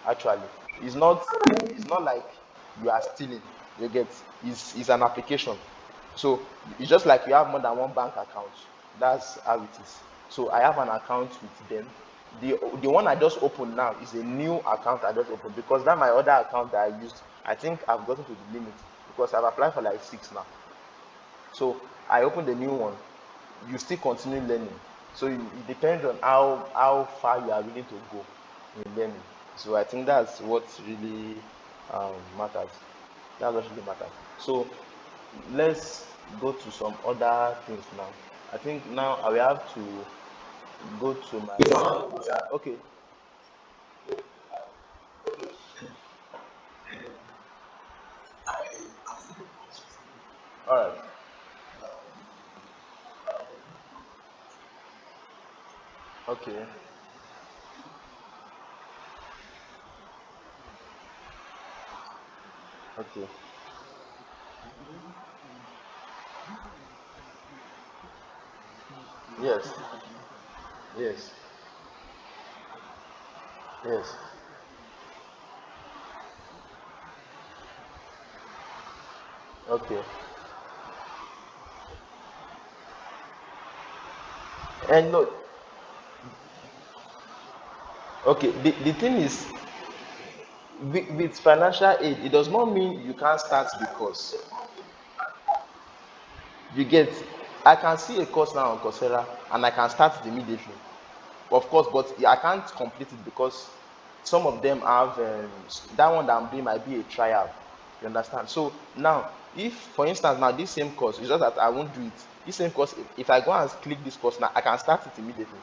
Actually, it's not like you are stealing. You get, it's an application. So it's just like you have more than one bank account. That's how it is. So I have an account with them. The one I just opened now is a new account I just opened because that my other account that I used, I think I've gotten to the limit because I've applied for like six now. So I opened a new one. You still continue learning. So it depends on how far you are willing to go in learning. So I think that's what really matters. That's what really matters. So let's go to some other things now. I think now I will have to go to my okay. All right. Okay. Okay. Yes. Yes. Yes. Okay. And no, okay. The thing is, with financial aid, it does not mean you can't start the course. You get, I can see a course now on Coursera and I can start it immediately. Of course, but I can't complete it because some of them have that one that I'm doing might be a trial. You understand? So now, if for instance now this same course, it's just that I won't do it. This same course, if I go and click this course now, I can start it immediately.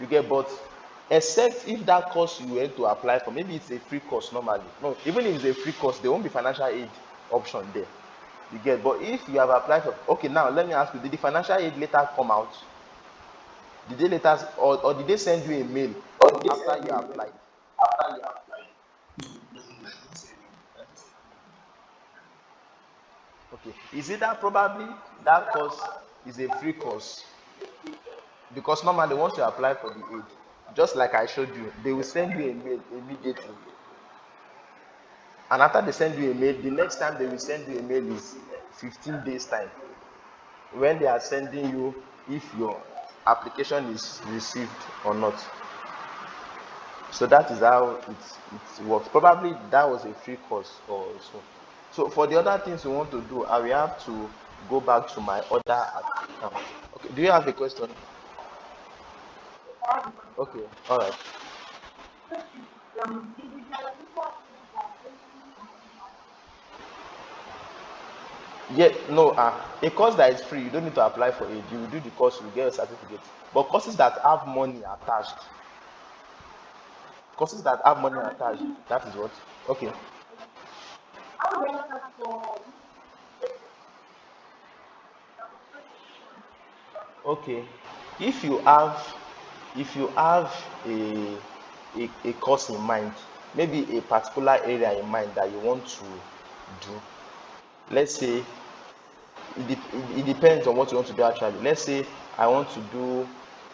You get, but except if that course you went to apply for, maybe it's a free course normally. No, even if it's a free course, there won't be financial aid option there. You get, but if you have applied for, okay, now let me ask you, did the financial aid later come out? Did they later, or did they send you a mail after you applied? Okay, is it that probably that course is a free course? Because normally once you apply for the aid, just like I showed you, they will send you a mail immediately. And after they send you a mail, the next time they will send you a mail is 15 days time, when they are sending you if your application is received or not. So that is how it works. Probably that was a free course or so. So for the other things we want to do, I will have to go back to my other account. Okay, do you have a question? Okay, all right. Yeah, no, a course that is free, you don't need to apply for it. You will do the course, you will get a certificate. But courses that have money attached, that is what? Okay, okay. If you have, if you have a course in mind, maybe a particular area in mind that you want to do, let's say it depends on what you want to do actually. Let's say I want to do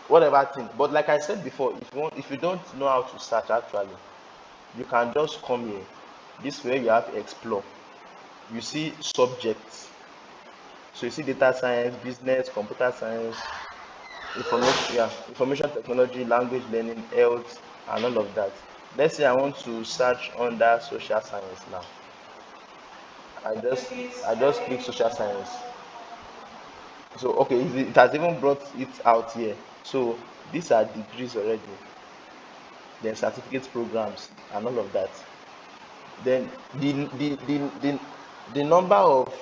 whatever thing, but like I said before, if you don't know how to search actually, you can just come here. This way you have explore, you see subjects, so you see data science, business, computer science, information, yeah, information technology, language learning, health, and all of that. Let's say I want to search under social science now. I just click social science. So okay, it has even brought it out here. So these are degrees already, then certificate programs and all of that. Then the number of,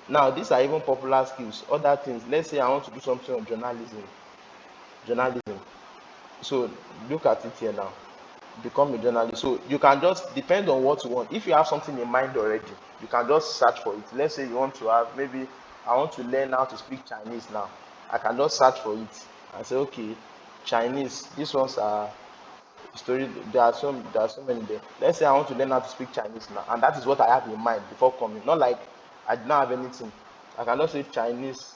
now these are even popular skills, other things. Let's say I want to do something on journalism. So look at it here now. Become a journalist. So you can just depend on what you want. If you have something in mind already, you can just search for it. Let's say you want to have, maybe I want to learn how to speak Chinese now. I can just search for it and say, okay, Chinese. These ones are story. There are so many there. Let's say I want to learn how to speak Chinese now, and that is what I have in mind before coming. Not like I did not have anything. I can just say Chinese.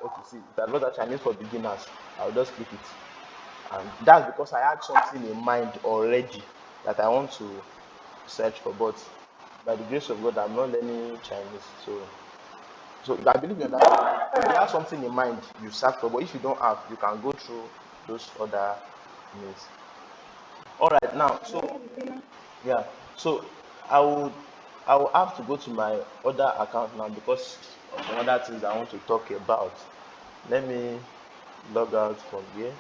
Okay, see, that was a Chinese for beginners. I'll just click it. And that's because I had something in mind already that I want to search for. But by the grace of God, I'm not learning Chinese. So I believe in that. If you have something in mind, you search for. But if you don't have, you can go through those other means. All right, now, so yeah, so I would I will have to go to my other account now because of some other things I want to talk about. Let me log out from here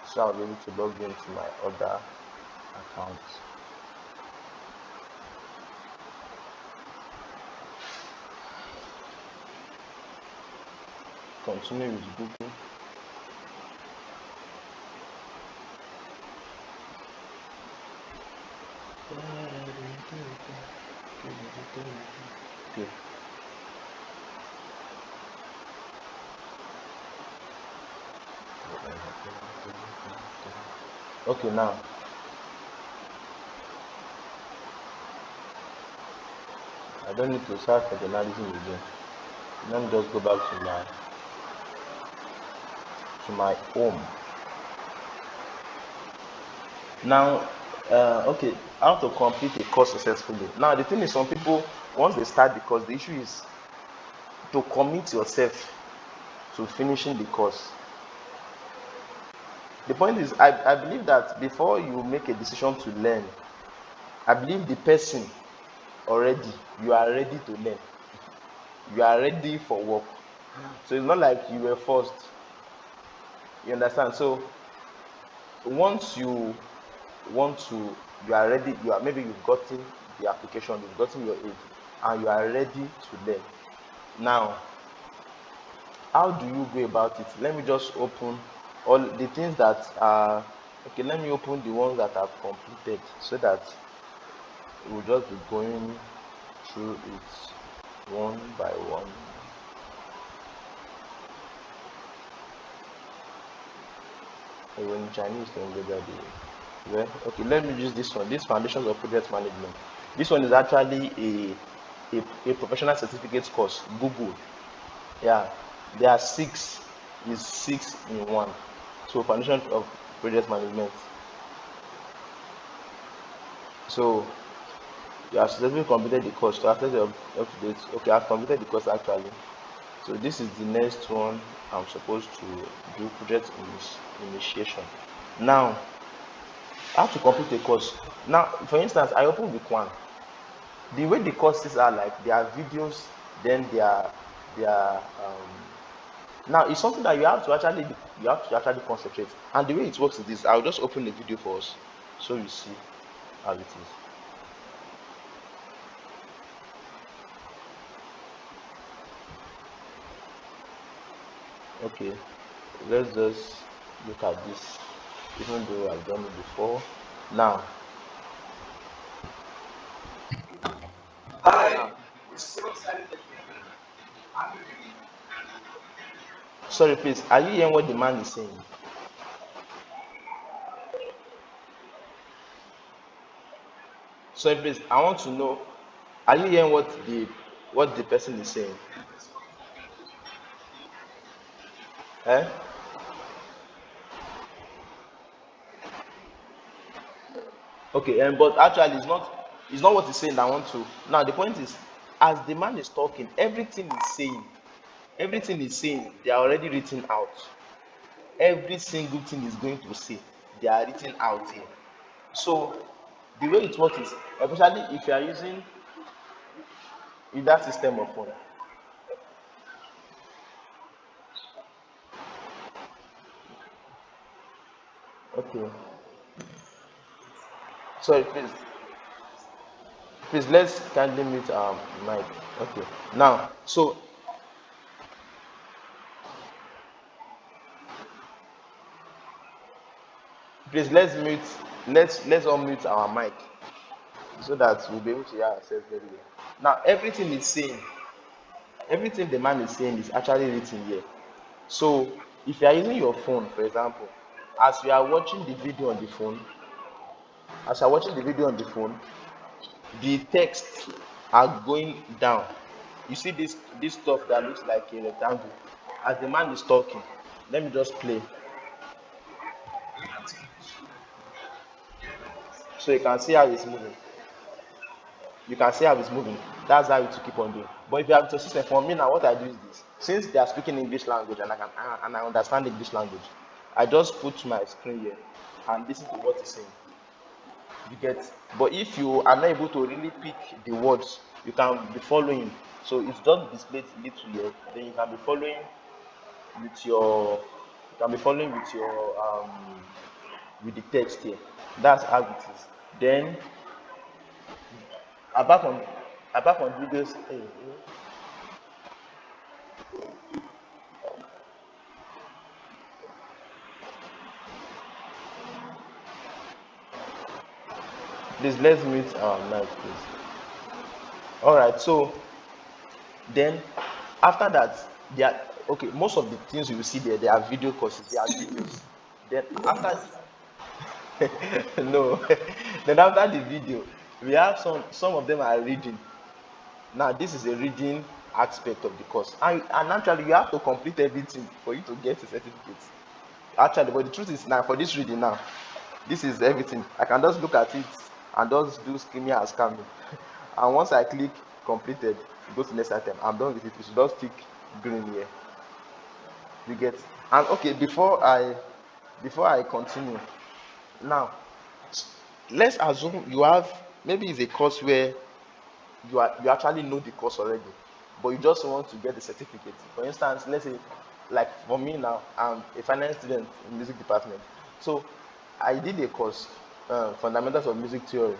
so I'll be able to log into my other account. Continue with Google. Okay. Okay, now I don't need to search for journalism again. Let me just go back to my home. Now, okay, how to complete a course successfully. Now, the thing is, some people, once they start the course, the issue is to commit yourself to finishing the course. The point is, I believe that before you make a decision to learn, I believe the person already, you are ready to learn. You are ready for work. So it's not like you were forced. You understand? So once you want to, you are ready, you are, maybe you've gotten the application, you've gotten your aid, and you are ready to learn. Now, how do you go about it? Let me just open all the things that are, okay, let me open the ones that I've completed so that we'll just be going through it one by one. Even in Chinese language, well, okay, let me use this one. This foundations of project management. This one is actually a professional certificate course. Google. Yeah, there are six. Is six in one. So foundation of project management. So You have successfully completed the course to access your up-to-date. Okay, I've completed the course actually. So this is the next one I'm supposed to do, project initiation. Now, I have to complete a course. Now, for instance, I open week one. The way the courses are like, there are videos, then there are now it's something that you have to actually concentrate. And the way it works is this. I'll just open the video for us so you see how it is. Okay, let's just look at this, even though I've done it before. Now, sorry, please, are you hearing what the man is saying? Sorry, please, I want to know, are you hearing what the person is saying? Eh? Okay, but actually, it's not what he's saying that I want to. Now, the point is, as the man is talking, everything is saying, they are already written out. Every single thing is going to say, they are written out here. So, the way it works is, especially if you are using either system or phone. Okay, sorry, please, let's kindly mute mic. Okay, now, so please let's unmute our mic so that we'll be able to hear ourselves very well. Now, everything the man is saying is actually written here. So, if you are using your phone, for example, as you are watching the video on the phone, as you are watching the video on the phone, the text are going down. You see this stuff that looks like a rectangle. As the man is talking, let me just play so you can see how it's moving. You can see how it's moving. That's how it will keep on doing. But if you have a system, for me now, what I do is this. Since they are speaking English language and I understand English language, I just put my screen here and listen to what he's saying. You get. But if you are not able to really pick the words, you can be following. So it's just displayed little here. Then you can be following with your. You can be following with the text here. That's how it is. Then apart from apart from videos, please let's meet our night, please. All right. So then after that, there are okay. Most of the things you will see there, they are video courses. They are videos. Then after no, then after the video, we have some of them are reading. Now this is a reading aspect of the course, and actually you have to complete everything for you to get a certificate. Actually, but the truth is now for this reading now, this is everything. I can just look at it and just do skimming and scamming. And once I click completed, go to next item. I'm done with it. You should just tick green here. You get. And okay, before I continue, now let's assume you have maybe it's a course where you actually know the course already, but you just want to get the certificate. For instance, let's say like for me now, I'm a finance student in music department. So I did a course, fundamentals of music theory.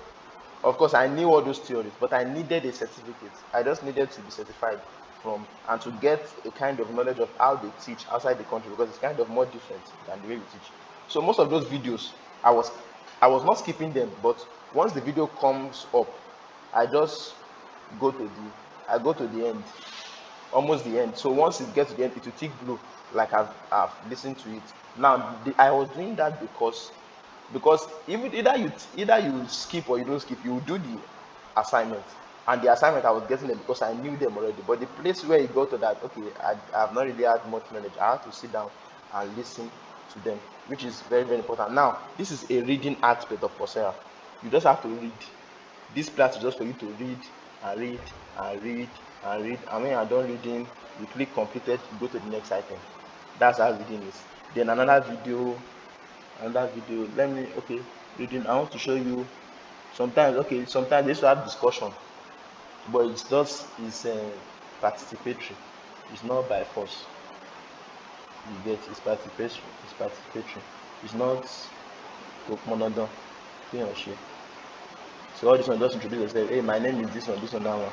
Of course, I knew all those theories, but I needed a certificate. I just needed to be certified from and to get a kind of knowledge of how they teach outside the country because it's kind of more different than the way we teach. So most of those videos, I was I was not skipping them, but once the video comes up, I just go to the I go to the end, almost the end. So once it gets to the end, it will tick blue, like I've listened to it. Now I was doing that because even either you skip or you don't skip, you do the assignment. And the assignment I was getting them because I knew them already. But the place where you go to that, okay, I have not really had much knowledge. I have to sit down and listen to them, which is very, very important. Now, this is a reading aspect of Coursera. You just have to read. This class is just for you to read and read and read and read, and when you are done reading, you click completed, you go to the next item. That's how reading is. Then another video, let me, okay, reading, I want to show you. Sometimes, okay, sometimes they used to have discussion, but it's just, it's participatory, it's not by force. You get, it's participatory, it's not monodon thing or shit. So all this one, just introduce yourself. Hey, my name is this one, that one.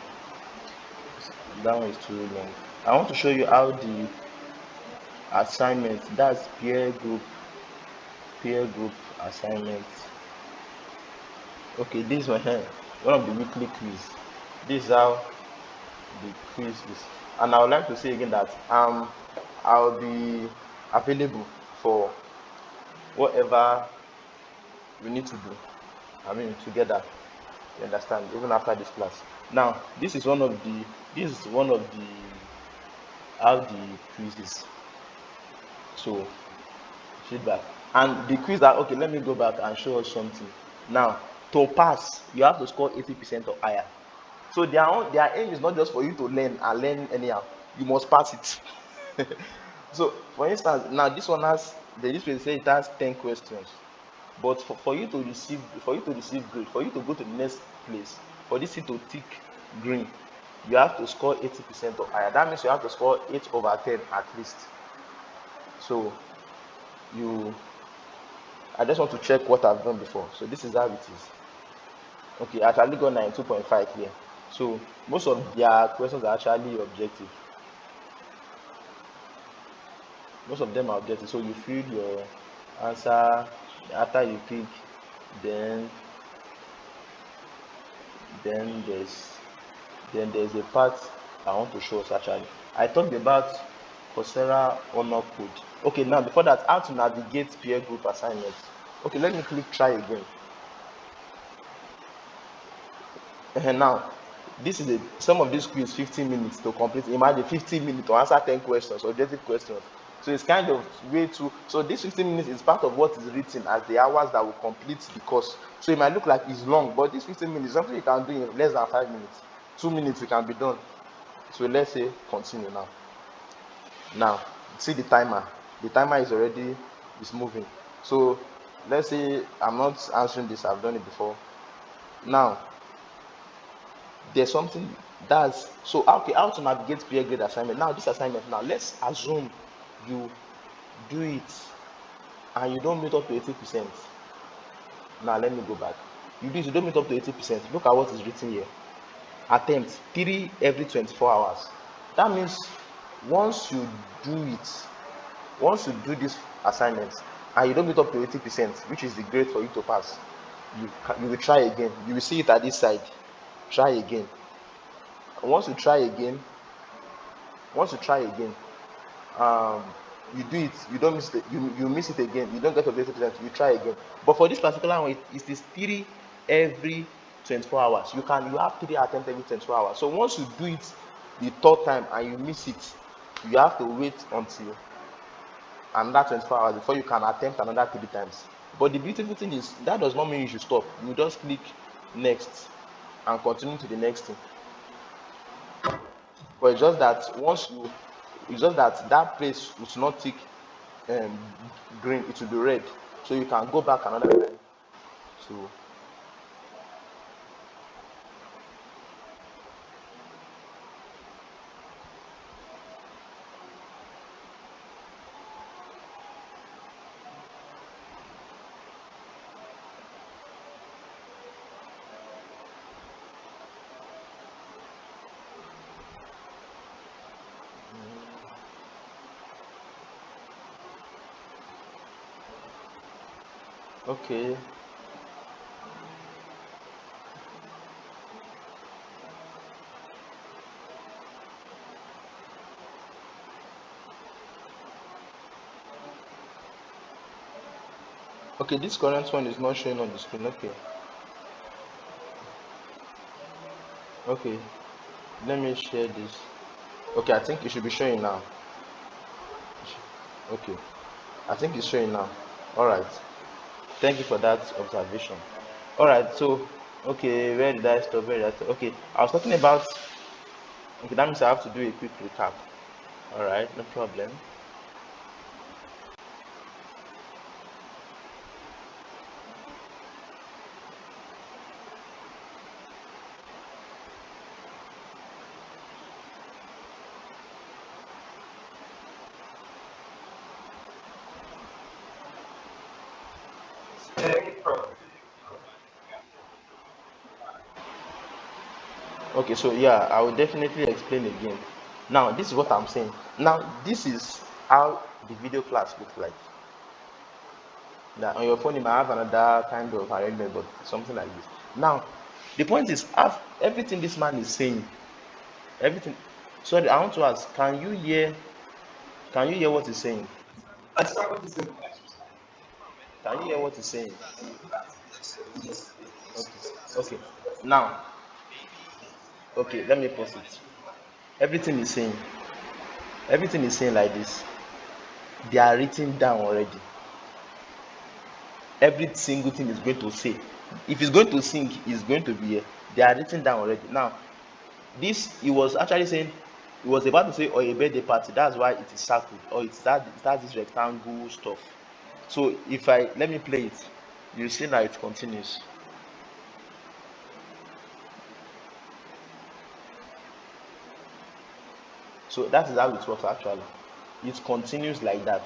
That one is too long. I want to show you how the assignment, that's peer group assignment. Okay, this is one of the weekly quiz. This is how the quiz is. And I would like to say again that I'll be available for whatever we need to do. I mean, together. You understand? Even after this class. Now, this is one of the how the quiz is. So feedback. And the quiz that, okay, let me go back and show us something. Now, to pass, you have to score 80% or higher. So their aim is not just for you to learn and learn anyhow. You must pass it. So, for instance, now this one has, this will say it has 10 questions. But for you to receive grade, for you to go to the next place, for this thing to tick green, you have to score 80% or higher. That means you have to score 8/10 at least. So I just want to check what I've done before. So this is how it is. Okay, I actually got 92.5 here. So most of their questions are actually objective. Most of them are objective. So you fill your answer after you click, then there's a part I want to show us actually. I talked about COURSERA honor code. Okay, now before that, how to navigate peer group assignments. Okay, let me click try again. And now, this is some of this quiz 15 minutes to complete. Imagine 15 minutes to answer 10 questions, objective questions. So it's kind of way too. So this 15 minutes is part of what is written as the hours that will complete the course. So it might look like it's long, but this 15 minutes is something you can do in less than 5 minutes. 2 minutes you can be done. So let's say continue now. Now see the timer. The timer is already moving. So let's say I'm not answering this. I've done it before. Now there's something that's so okay. How to navigate peer grade assignment? Now this assignment. Now let's assume you do it and you don't meet up to 80%. Now let me go back. You don't meet up to 80%. Look at what is written here. Attempt 3 every 24 hours. That means once you do this assignment and you don't meet up to 80%, which is the grade for you to pass, you will try again. You will see it at this side. Try again. Once you try again, you do it, you don't miss it, you miss it again, you don't get to 80%, you try again. But for this particular one, it is 3 every 24 hours. You have 3 attempts every 24 hours. So once you do it the third time and you miss it, you have to wait until another 24 hours before you can attempt another 3 times. But the beautiful thing is that does not mean you should stop. You just click next and continue to the next thing. But it's just that that place will not tick green, it will be red. So you can go back another time to okay. Okay, this current one is not showing on the screen. Okay, let me share this. Okay, I think it should be showing now. Okay, I think it's showing now. All right, thank you for that observation. All right, so Okay, where did I stop? Where did I stop? Okay, I was talking about. Okay, that means I have to do a quick recap. All right, no problem. Okay, so yeah, I will definitely explain again. Now, this is what I'm saying. Now, this is how the video class looks like. Now, on your phone, you might have another kind of arrangement, but something like this. Now, the point is, everything this man is saying, everything. Sorry, I want to ask, can you hear? Can you hear what he's saying? Can you hear what he's saying? Okay. Okay. Now, okay, let me pause it. Everything is saying, everything is saying like this. They are written down already. Every single thing is going to say. If he's going to sing, it's going to be here. They are written down already. Now, this he was actually saying he was about to say or a birthday party. That's why it is circled or it's that this rectangle stuff. So if I let me play it, you see that it continues. So that is how it works actually. It continues like that.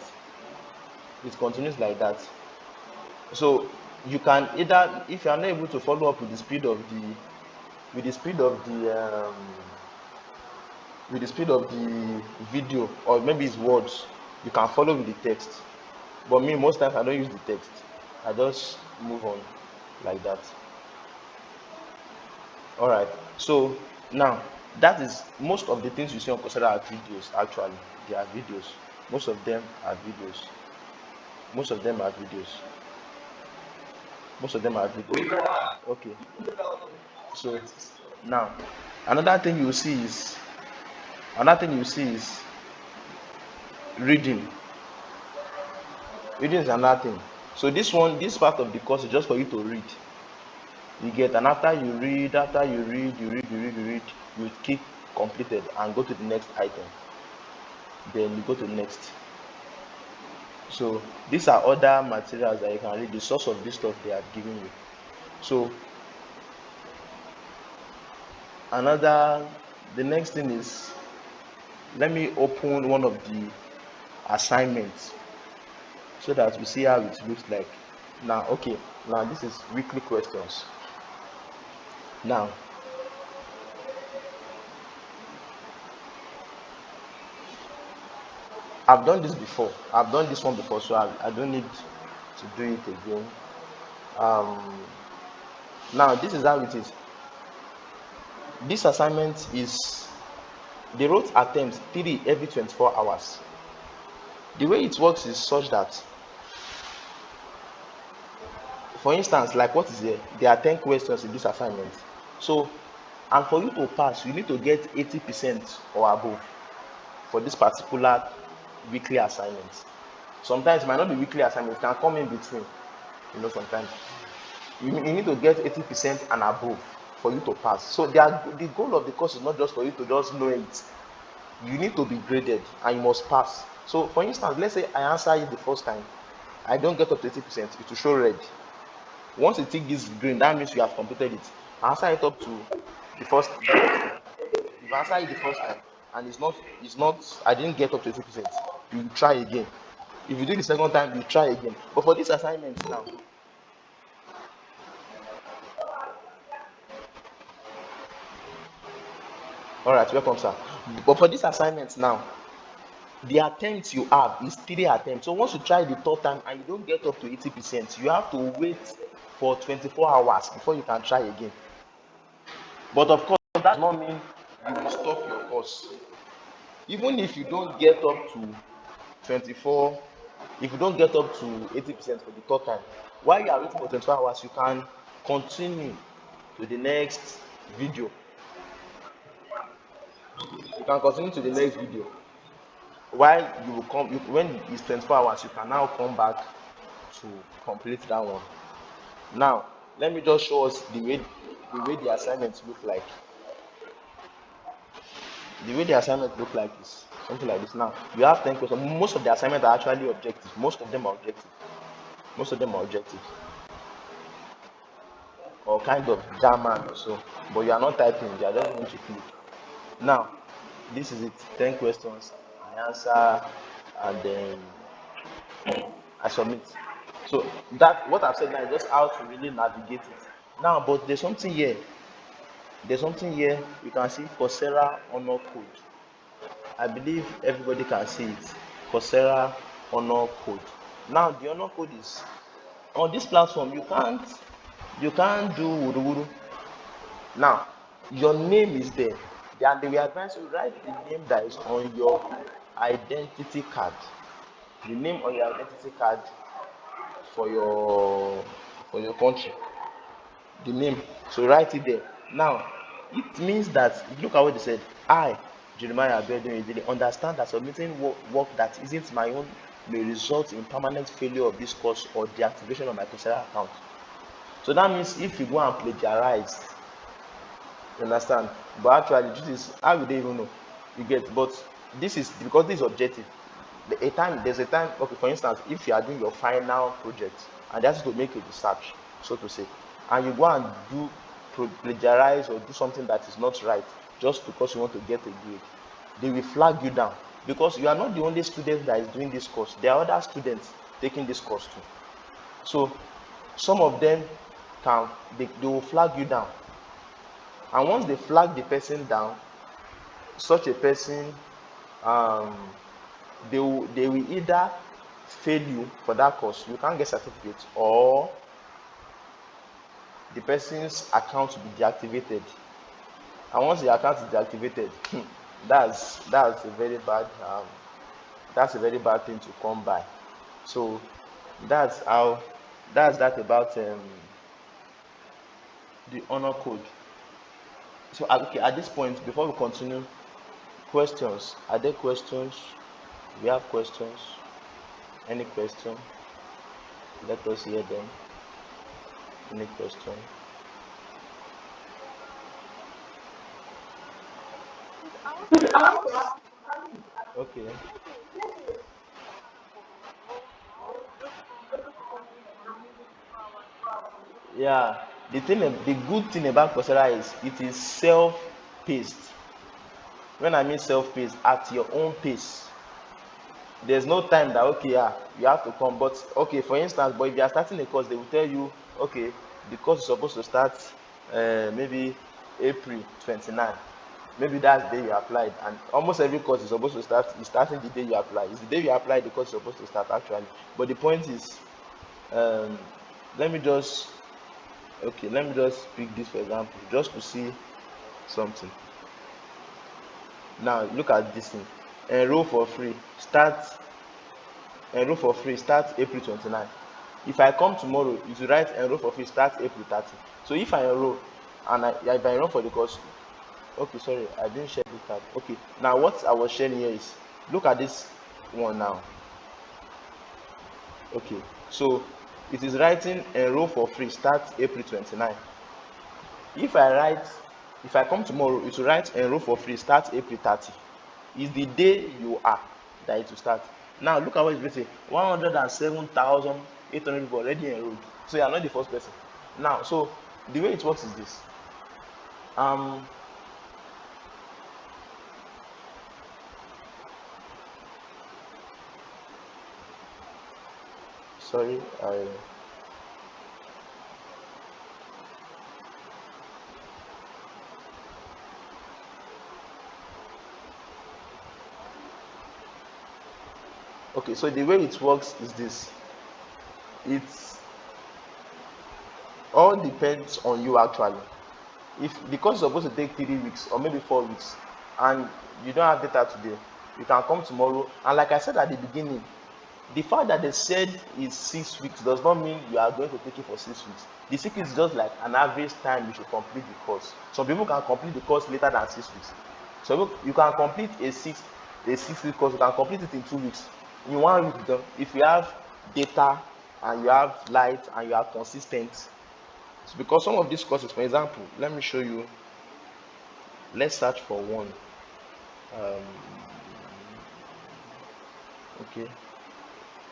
It continues like that. So you can either, if you are not able to follow up with the speed of the with the speed of the with the speed of the video, or maybe it's words, you can follow with the text. But me, most times I don't use the text. I just move on like that. All right. So now that is most of the things you see on Coursera are videos. Actually, they are videos. Most of them are videos. Most of them are videos. Most of them are videos. Okay. So now another thing you see is another thing you see is reading. Reading is another thing. So this part of the course is just for you to read. You get, and after you read, you click completed and go to the next item. Then you go to next. So these are other materials that you can read. The source of this stuff they have given you. So another, the next thing is, let me open one of the assignments so that we see how it looks like. Now, okay, now this is weekly questions. Now, I've done this before. I've done this one before, so I don't need to do it again. Um, Now, this is how it is. This assignment is, they wrote attempts 3 every 24 hours. The way it works is such that, for instance, like what is here, there are 10 questions in this assignment. So, and for you to pass, you need to get 80% or above for this particular weekly assignment. Sometimes it might not be weekly assignments, can come in between, sometimes. You need to get 80% and above for you to pass. So the goal of the course is not just for you to just know it. You need to be graded and you must pass. So for instance, let's say I answer it the first time, I don't get up to 80%, it will show red. Once you take this green, that means you have completed it. I answer it up to the first time. If I answer it the first time and it's not I didn't get up to 80%, you try again. If you do the second time, you try again. But for this assignment now, all right, welcome, sir. But for this assignment now, the attempts you have is 3 attempts. So once you try the third time and you don't get up to 80%, you have to wait for 24 hours before you can try again. But of course, that does not mean you will stop your course. Even if you don't get up to 24, if you don't get up to 80% for the third time, while you are waiting for 24 hours, you can continue to the next video. You can continue to the next video. While you will come, when it's 24 hours, you can now come back to complete that one. Now, Let me just show us the way the assignments look like. The way the assignment look like is something like this. Now you have 10 questions. Most of the assignments are actually objective. Most of them are objective. Most of them are objective or kind of German or so. But you are not typing. You are just going to click. Now this is it. 10 questions. I answer and then I submit. So that what I've said now is just how to really navigate it. Now, but there's something here. There's something here. You can see Coursera honor code. I believe everybody can see it. Coursera honor code. Now the honor code is on this platform. You can't do wuru wuru. Now your name is there. And they will advise you write the name that is on your identity card. The name on your identity card for your country. The name. So write it there. Now it means that look at what they said. I, Jeremiah Abiodun Edele, understand that submitting work that isn't my own may result in permanent failure of this course or deactivation of my Coursera account. So that means if you go and plagiarize, you understand? But actually, this is how would they even know? You get, but this is because this is objective. There's a time. Okay, for instance, if you are doing your final project and that's to make a research, so to say, and you go and do plagiarize or do something that is not right just because you want to get a grade, they will flag you down because you are not the only student that is doing this course. There are other students taking this course too. So some of them they will flag you down, and once they flag the person down, such a person um they will either fail you for that course, you can't get certificate, or the person's account will be deactivated. And once the account is deactivated, that's a very bad thing to come by. So that's how that's that about the honor code. So okay, at this point, before we continue, questions. Are there questions? We have questions. Any question? Let us hear them. Any question? Okay. Yeah. The good thing about Coursera is it is self-paced. When I mean self-paced, at your own pace. There's no time that okay, yeah, you have to come. But okay, for instance, but if you are starting a course, they will tell you, okay, the course is supposed to start maybe April 29. Maybe that's the day you applied, and almost every course is supposed to start is starting the day you apply. It's the day you apply the course is supposed to start actually. But the point is, um, let me just pick this for example, just to see something. Now look at this thing. Enroll for free. Start April 29. If I come tomorrow, it will write enroll for free start April 30. So if I enroll and if I enroll for the course, okay, sorry, I didn't share the card. Okay, now what I was sharing here is look at this one now. Okay, so it is writing enroll for free start April 29. If I come tomorrow, it will write enroll for free start April 30. Is the day you are that it will start. Now look at what it's written. 107,800 people already enrolled. So you are not the first person. Now, so the way it works is this. Sorry, okay, so the way it works is this. It's all depends on you actually. If the course is supposed to take 3 weeks or maybe 4 weeks and you don't have data today, you can come tomorrow. And like I said at the beginning, the fact that they said it's 6 weeks does not mean you are going to take it for 6 weeks. The 6 weeks is just like an average time you should complete the course. Some people can complete the course later than 6 weeks. So you can complete a 6 week course, you can complete it in 2 weeks. In 1 week, if you have data and you have light and you are consistent, It's because some of these courses, for example, let me show you. Let's search for one. Okay,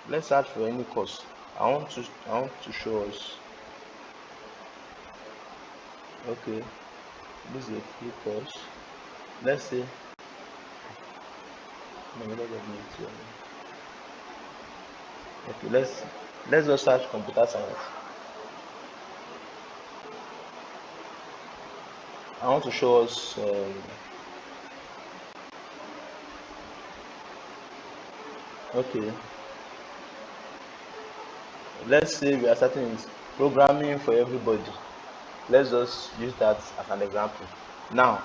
let's search for any course. I want to show us. Okay, this is a free course. Let's say okay, let's just search computer science. I want to show us okay, let's say we are starting with programming for everybody. Let's just use that as an example. Now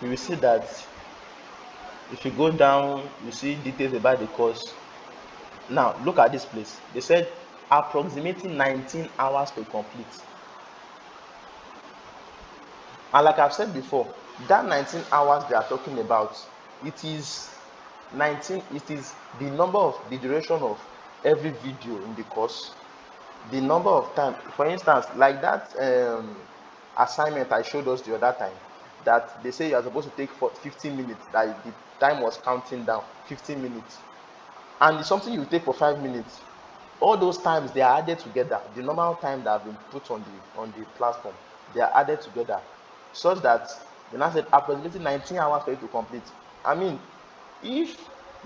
you will see that if you go down, you see details about the course. Now look at this place. They said approximately 19 hours to complete. And like I've said before, that 19 hours they are talking about, it is the number of the duration of every video in the course, the number of time. For instance, like that assignment I showed us the other time, that they say you are supposed to take for 15 minutes, that the time was counting down 15 minutes, and it's something you take for 5 minutes. All those times they are added together, the normal time that have been put on the platform, they are added together, such that the now said approximately 19 hours for you to complete. I mean, if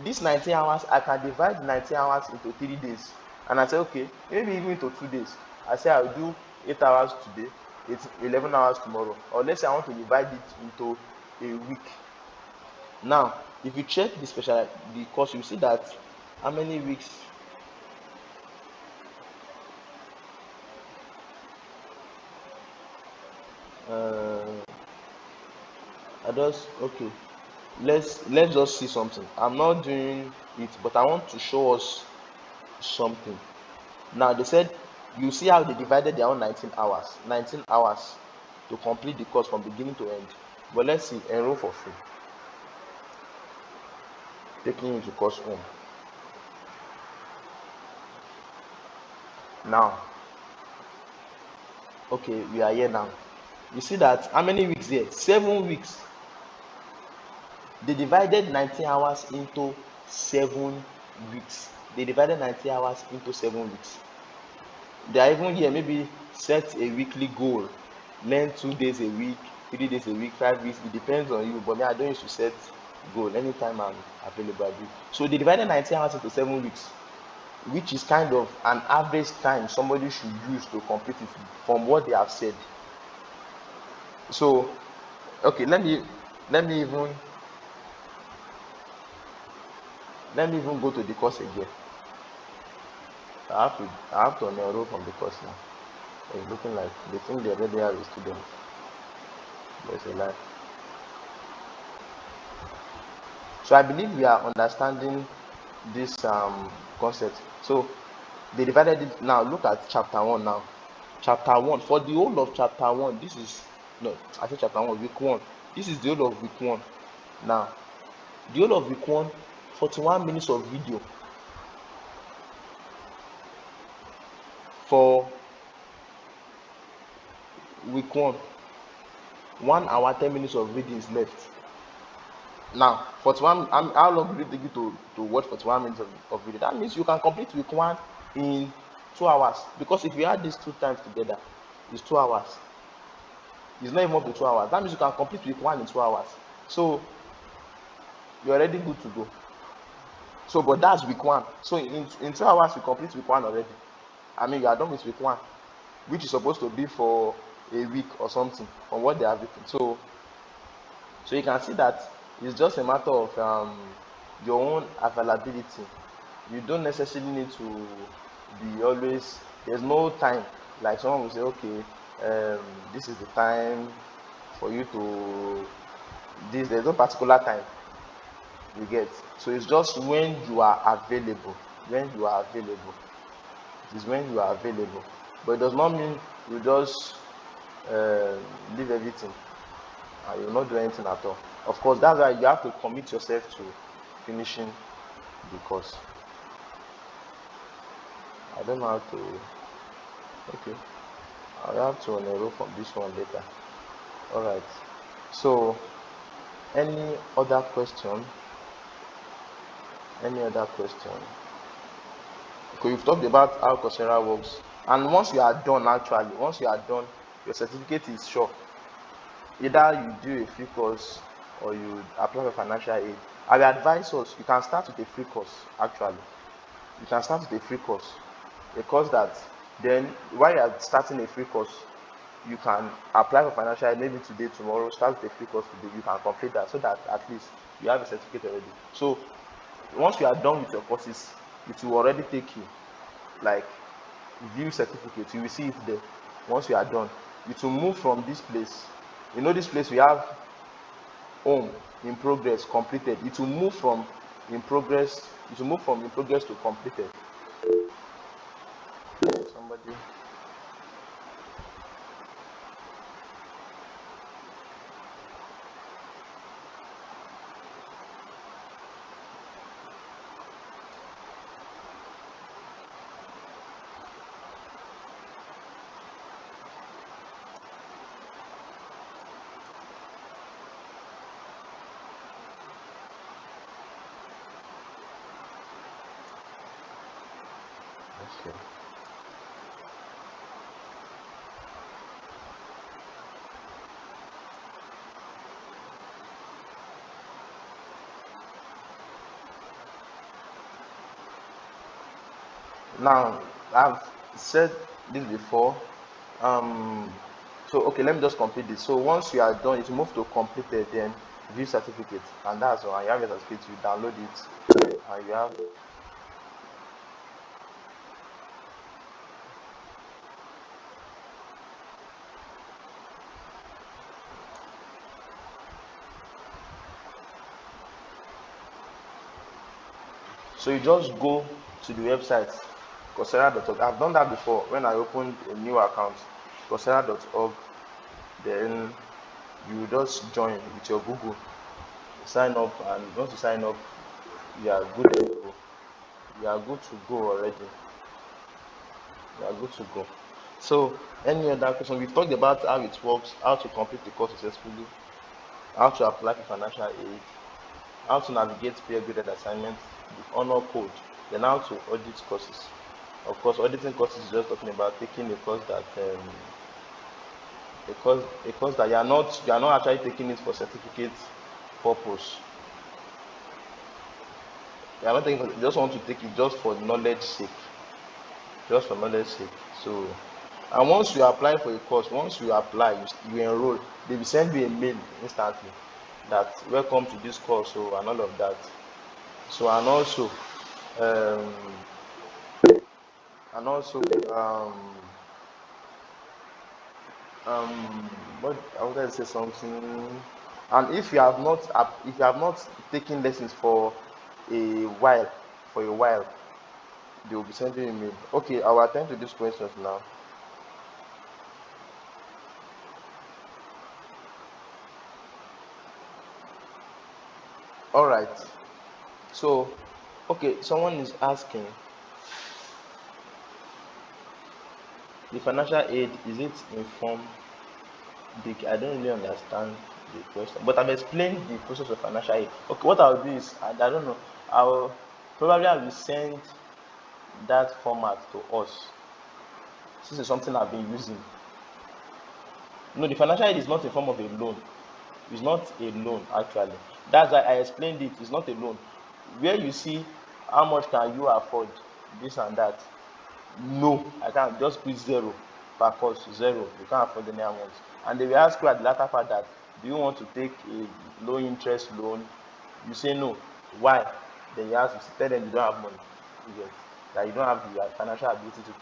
this 19 hours, I can divide the 19 hours into 3 days, and I say okay, maybe even into 2 days. I say I'll do 8 hours today, 11 hours tomorrow, or let's say I want to divide it into a week. Now if you check the course, you see that how many weeks. I just okay, let's just see something. I'm not doing it, but I want to show us something. Now they said you see how they divided their own 19 hours to complete the course from beginning to end. But let's see, enroll for free, taking you to course home. Now okay, we are here now. You see that how many weeks here? 7 weeks. They divided 19 hours into 7 weeks. They divided 90 hours into 7 weeks. They are even here, maybe set a weekly goal, learn 2 days a week, 3 days a week, 5 weeks. It depends on you, but me, I don't used to set goal. Anytime I'm available, I do. So they divided 90 hours into 7 weeks, which is kind of an average time somebody should use to complete it from what they have said. So okay, let me even go to the course again. I have to enroll from the course now. It's looking like they think they already have a student. There's a lie. So I believe we are understanding this concept. So they divided it. Now look at chapter 1 now. Chapter 1, for the whole of chapter 1, this is no, I said chapter 1, week 1. This is the whole of week 1. Now the whole of week 1, 41 minutes of video. For week 1, 1 hour 10 minutes of reading is left. Now 41, how long will it take you to watch 41 minutes of video? That means you can complete week 1 in 2 hours, because if you add these 2 times together, it's 2 hours. It's not even up to 2 hours. That means you can complete week 1 in 2 hours. So you're already good to go. So but that's week 1. So in 2 hours you complete week 1 already. I mean, you are done with week 1, which is supposed to be for a week or something from what they have written. So you can see that it's just a matter of your own availability. You don't necessarily need to be always, there's no time. Like someone will say, okay, this is the time for you to there's no particular time, you get. So it's just when you are available. It is when you are available. But it does not mean you just leave everything and you will not do anything at all. Of course, that's why you have to commit yourself to finishing the course. I don't know how to Okay, I'll have to enroll from this one later. All right. So, any other question? Any other question? Okay, you've talked about how Coursera works, and once you are done, actually, once you are done, your certificate is sure. Either you do a free course or you apply for financial aid. I will advise us, you can start with a free course, actually. You can start with a free course, a course that then while you are starting a free course, you can apply for financial aid maybe today, tomorrow, start with a free course today, you can complete that so that at least you have a certificate already. So once you are done with your courses, it will already take you like view certificate, you will see it there. Once you are done, it will move from this place. You know this place we have home, in progress, completed. It will move from in progress, it will move from in progress to completed. Somebody. Okay. Now, I've said this before. Um, so okay, let me just complete this. So once you are done, it will move to completed, then view certificate, and that's all. And you have your certificate, you download it, and you have. So you just go to the website, Coursera.org. I've done that before when I opened a new account, Coursera.org. Then you just join with your Google, sign up, and once you sign up, you are good to go. You are good to go already. You are good to go. So, any other question? We've talked about how it works, how to complete the course successfully, how to apply for financial aid, how to navigate peer graded assignments, the honor code, then how to audit courses. Of course, auditing courses is just talking about taking a course that a course that you are not actually taking it for certificate purpose. You are not taking you just want to take it just for knowledge sake. Just for knowledge sake. So, and once you apply for a course, once you apply, you enroll, they will send you a mail instantly that welcome to this course, so and all of that. So um, and also what I wanted to say something. And if you have not taken lessons a while, for a while, they will be sending you mail. Okay, I will attend to these questions now. All right. So, okay, someone is asking, the financial aid, is it informed? I don't really understand the question, but I've explained the process of financial aid. Okay, what I'll do is, I don't know, I will send that format to us, since it's something I've been using. No, the financial aid is not a form of a loan. It's not a loan, actually. That's why I explained it. It's not a loan. Where you see how much can you afford, this and that. No, I can't. Just put zero per course, zero. You can't afford any amount. And they will ask you at the latter part that, do you want to take a low interest loan? You say no. Why? Then you ask, you tell them you don't have money. You get that you don't have the financial ability to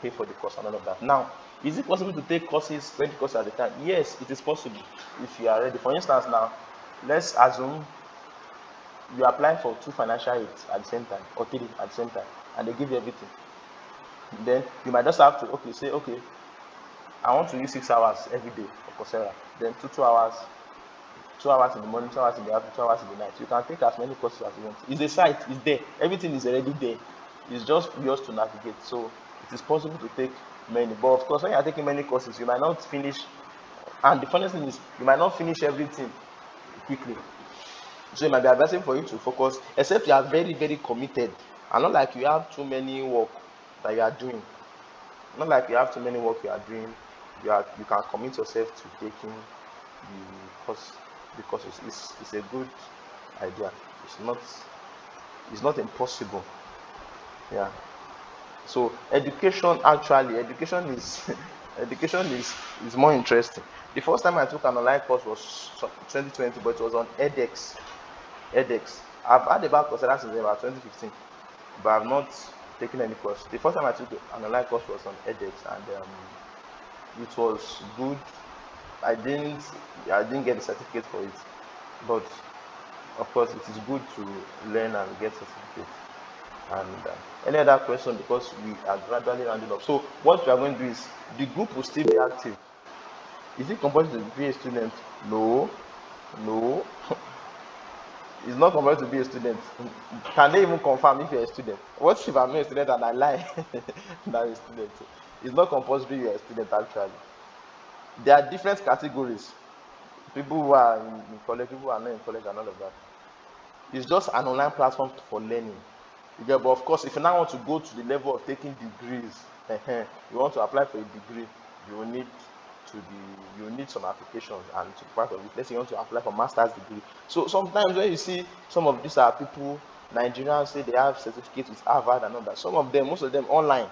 pay for the course and all of that. Now, is it possible to take courses, 20 courses at a time? Yes, it is possible if you are ready. For instance, now, let's assume you apply for 2 financial aids at the same time, or 3 at the same time, and they give you everything. Then you might just have to say, okay, I want to use 6 hours every day for Coursera. Then 2 hours, 2 hours in the morning, 2 hours in the afternoon, 2 hours in the night. You can take as many courses as you want. It's a site, it's there, everything is already there. It's just yours to navigate. So It is possible to take many, but of course, when you are taking many courses, you might not finish. And the funniest thing is, you might not finish everything quickly. So it might be advisable for you to focus, except you are very, very committed, and not like you have too many work that you are doing. Not like you have too many work you are doing. You can commit yourself to taking the course because it's a good idea. It's not it's not impossible. Yeah. So education is education is more interesting. The first time I took an online course was 2020, but it was on edX. edX. I've had about COURSERA since about 2015, but I've not taken any course. The first time I took an online course was on edX, and it was good. I didn't I didn't get the certificate for it, but of course it is good to learn and get certificates. And any other question, because we are gradually rounding up. So what we are going to do is the group will still be active. Is it compulsory to be a student? No, no. It's not compulsory to be a student. Can they even confirm if you're a student? What if I'm not a student and I lie that I'm a student? It's not compulsory you're a student actually. There are different categories. People who are in college, people who are not in college, and all of that. It's just an online platform for learning. You get, but of course, if you now want to go to the level of taking degrees, you want to apply for a degree, you will need you will need some applications, and to be part of it. Let's say you want to apply for master's degree. So sometimes when you see some of these are people, Nigerians say they have certificates with Harvard and all that. Some of them, most of them online.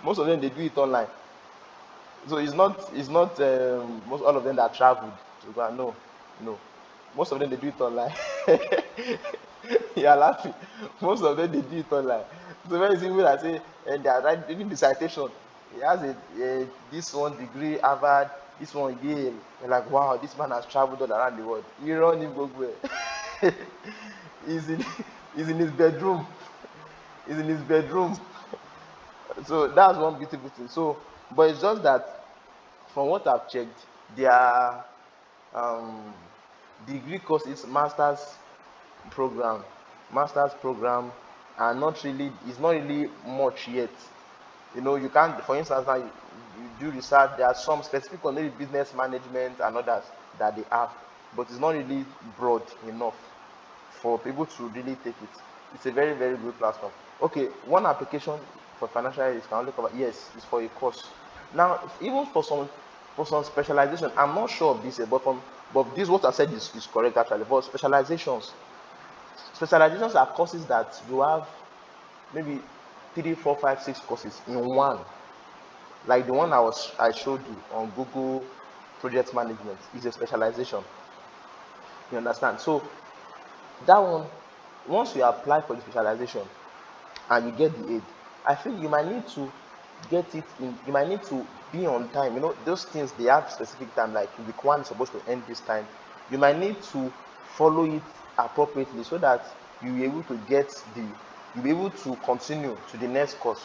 Most of them they do it online. So it's not most all of them that traveled to go. No, no. Most of them they do it online. You are laughing. Most of them they do it online. So when you see people that say and they are writing the citation, he has this one degree Harvard, this one Yale. You're like, wow, this man has traveled all around the world. You run him go where? he's in he's in his bedroom. He's in his bedroom. So that's one beautiful thing. So, but it's just that from what I've checked, their um, degree courses, program, masters program, are not really. It's not really much yet. You can't. For instance, now you do research. There are some specific on maybe business management and others that they have, but it's not really broad enough for people to really take it. It's a very, very good platform. Okay, one application for financial aid can only cover, yes, it's for a course. Now, even for some specialization, I'm not sure of this, but this what I said is correct actually. For specializations are courses that you have maybe 3, 4, 5, 6 courses in one. Like the one I showed you on Google Project Management is a specialization. You understand? So that one, once you apply for the specialization and you get the aid, I feel you might need to get it in. You might need to be on time. Those things they have specific time. Like week one is supposed to end this time. You might need to follow it appropriately so that you'll be able to you'll be able to continue to the next course.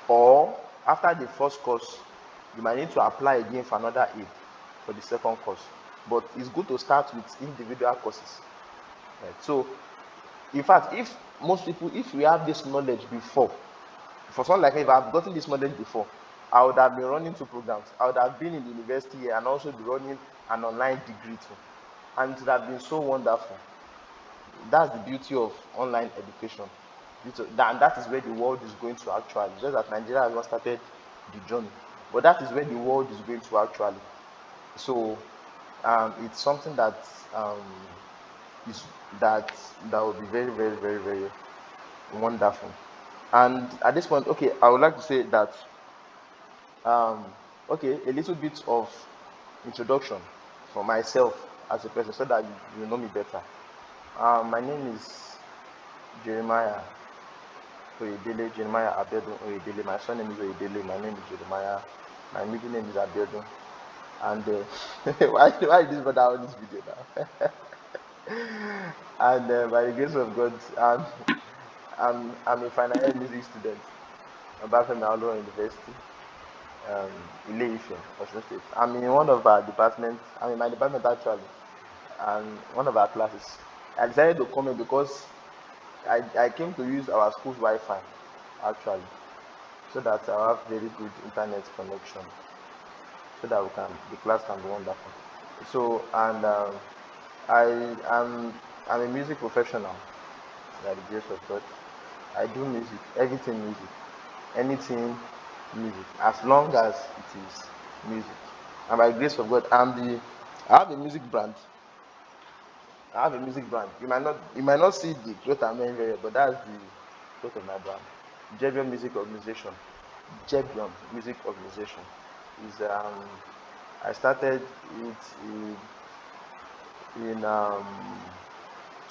Or after the first course, you might need to apply again for another aid for the second course. But it's good to start with individual courses. Right? So in fact, if we have this knowledge before, for someone like me, if I've gotten this knowledge before, I would have been running two programs. I would have been in the university here and also be running an online degree too. And it would have been so wonderful. That's the beauty of online education. And that is where the world is going to actually. Just that Nigeria has not started the journey. But that is where the world is going to actually. So it's something that is that will be very, very, very, very wonderful. And at this point, okay, I would like to say that um, okay, a little bit of introduction for myself as a person, so that you know me better. My name is Jeremiah Jeremiah Abiodun Oyedele. My surname is Oyedele. My name is Jeremiah. My middle name is Abiodun. And why this brother on this video now? And by the grace of God, I'm a final year music student. I'm back from Naolo University, Ile-Ife, Osun State. I'm in one of our departments. I'm in my department actually, and one of our classes. I decided to come in because I came to use our school's Wi-Fi actually. so that I have very good internet connection, so that the class can be wonderful. So, and I am I'm a music professional by the grace of God. I do music, everything music, anything music, as long as it is music. And by the grace of God, I have a music brand. I have a music brand. You might not see the cloth I'm wearing very well, but that's the cloth of my brand. Jebion Music Organization. Jebion Music Organization is I started it in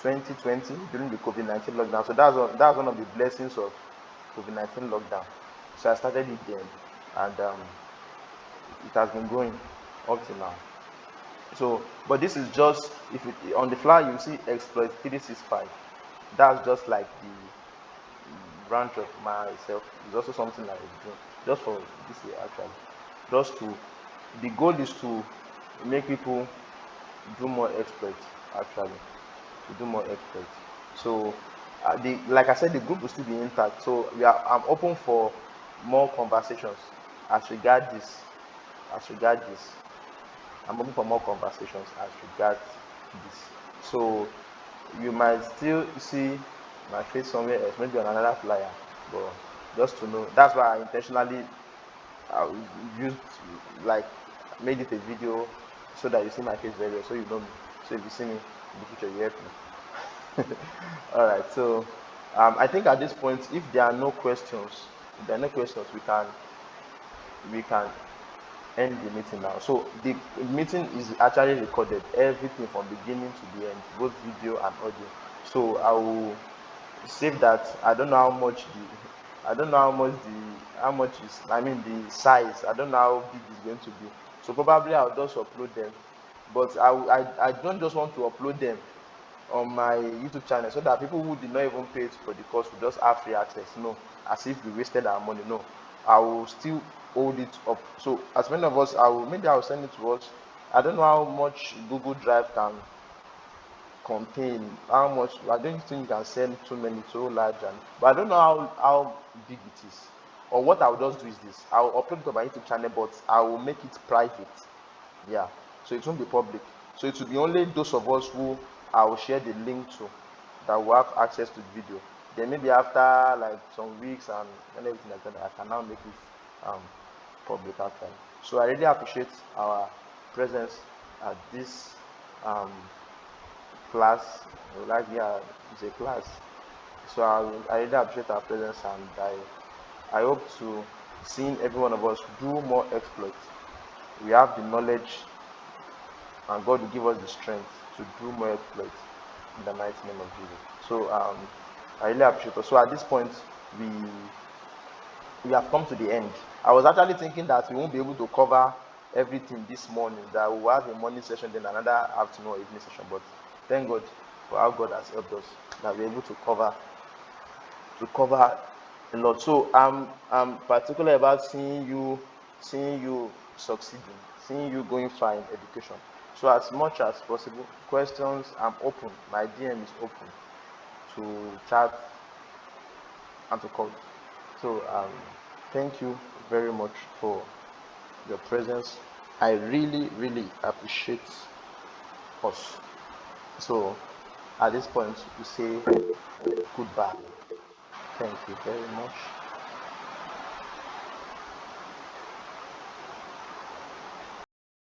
2020 during the COVID-19 lockdown. So that's one of the blessings of COVID-19 lockdown. So I started it then, and it has been going up to now. So, but this is just, if it, on the flyer you see exploit 365. That's just like the branch of myself. It's also something I was doing just for this year actually. Just to The goal is to make people do more exploits actually, to do more exploits. So like I said, the group will still be intact. So I'm open for more conversations as regard this. As regard this, I'm open for more conversations as regards this. So you might still see my face somewhere else, maybe on another flyer, but just to know. That's why I intentionally used, like, made it a video so that you see my face very well, so you know me. So if you see me in the future, you help me. All right. So I think at this point, if there are no questions, we can end the meeting now. So the meeting is actually recorded, everything from beginning to the end, both video and audio. So I will save that. I don't know how much is, I mean, the size. I don't know how big it's going to be. So probably I'll just upload them. But I don't just want to upload them on my YouTube channel so that people who did not even pay for the course will just have free access. No, as if we wasted our money. No, I will still hold it up. So as many of us, I'll send it to us. I don't know how much Google Drive can contain, how much. I don't think you can send too many, so large, and but I don't know how big it is. Or what I'll just do is this: I'll upload it on my YouTube channel, but I will make it private. Yeah, so it won't be public. So it will be only those of us who I will share the link to that will have access to the video. Then maybe after like some weeks and everything like that, I can now make it public actually. So I really appreciate our presence at this um, class. Like, yeah, it's a class. So I really appreciate our presence, and I hope to seeing every one of us do more exploits. We have the knowledge, and God will give us the strength to do more exploits in the mighty name of Jesus. So I really appreciate it. So at this point, we we have come to the end. I was actually thinking that we won't be able to cover everything this morning, that we will have a morning session, then another afternoon or evening session. But thank God for how God has helped us, that we're able to cover a lot. So I'm particular about seeing you succeeding, seeing you going far in education. So as much as possible, questions, I'm open. My DM is open to chat and to call. So thank you very much for your presence. I really, really appreciate us. So at this point, we say goodbye. Thank you very much.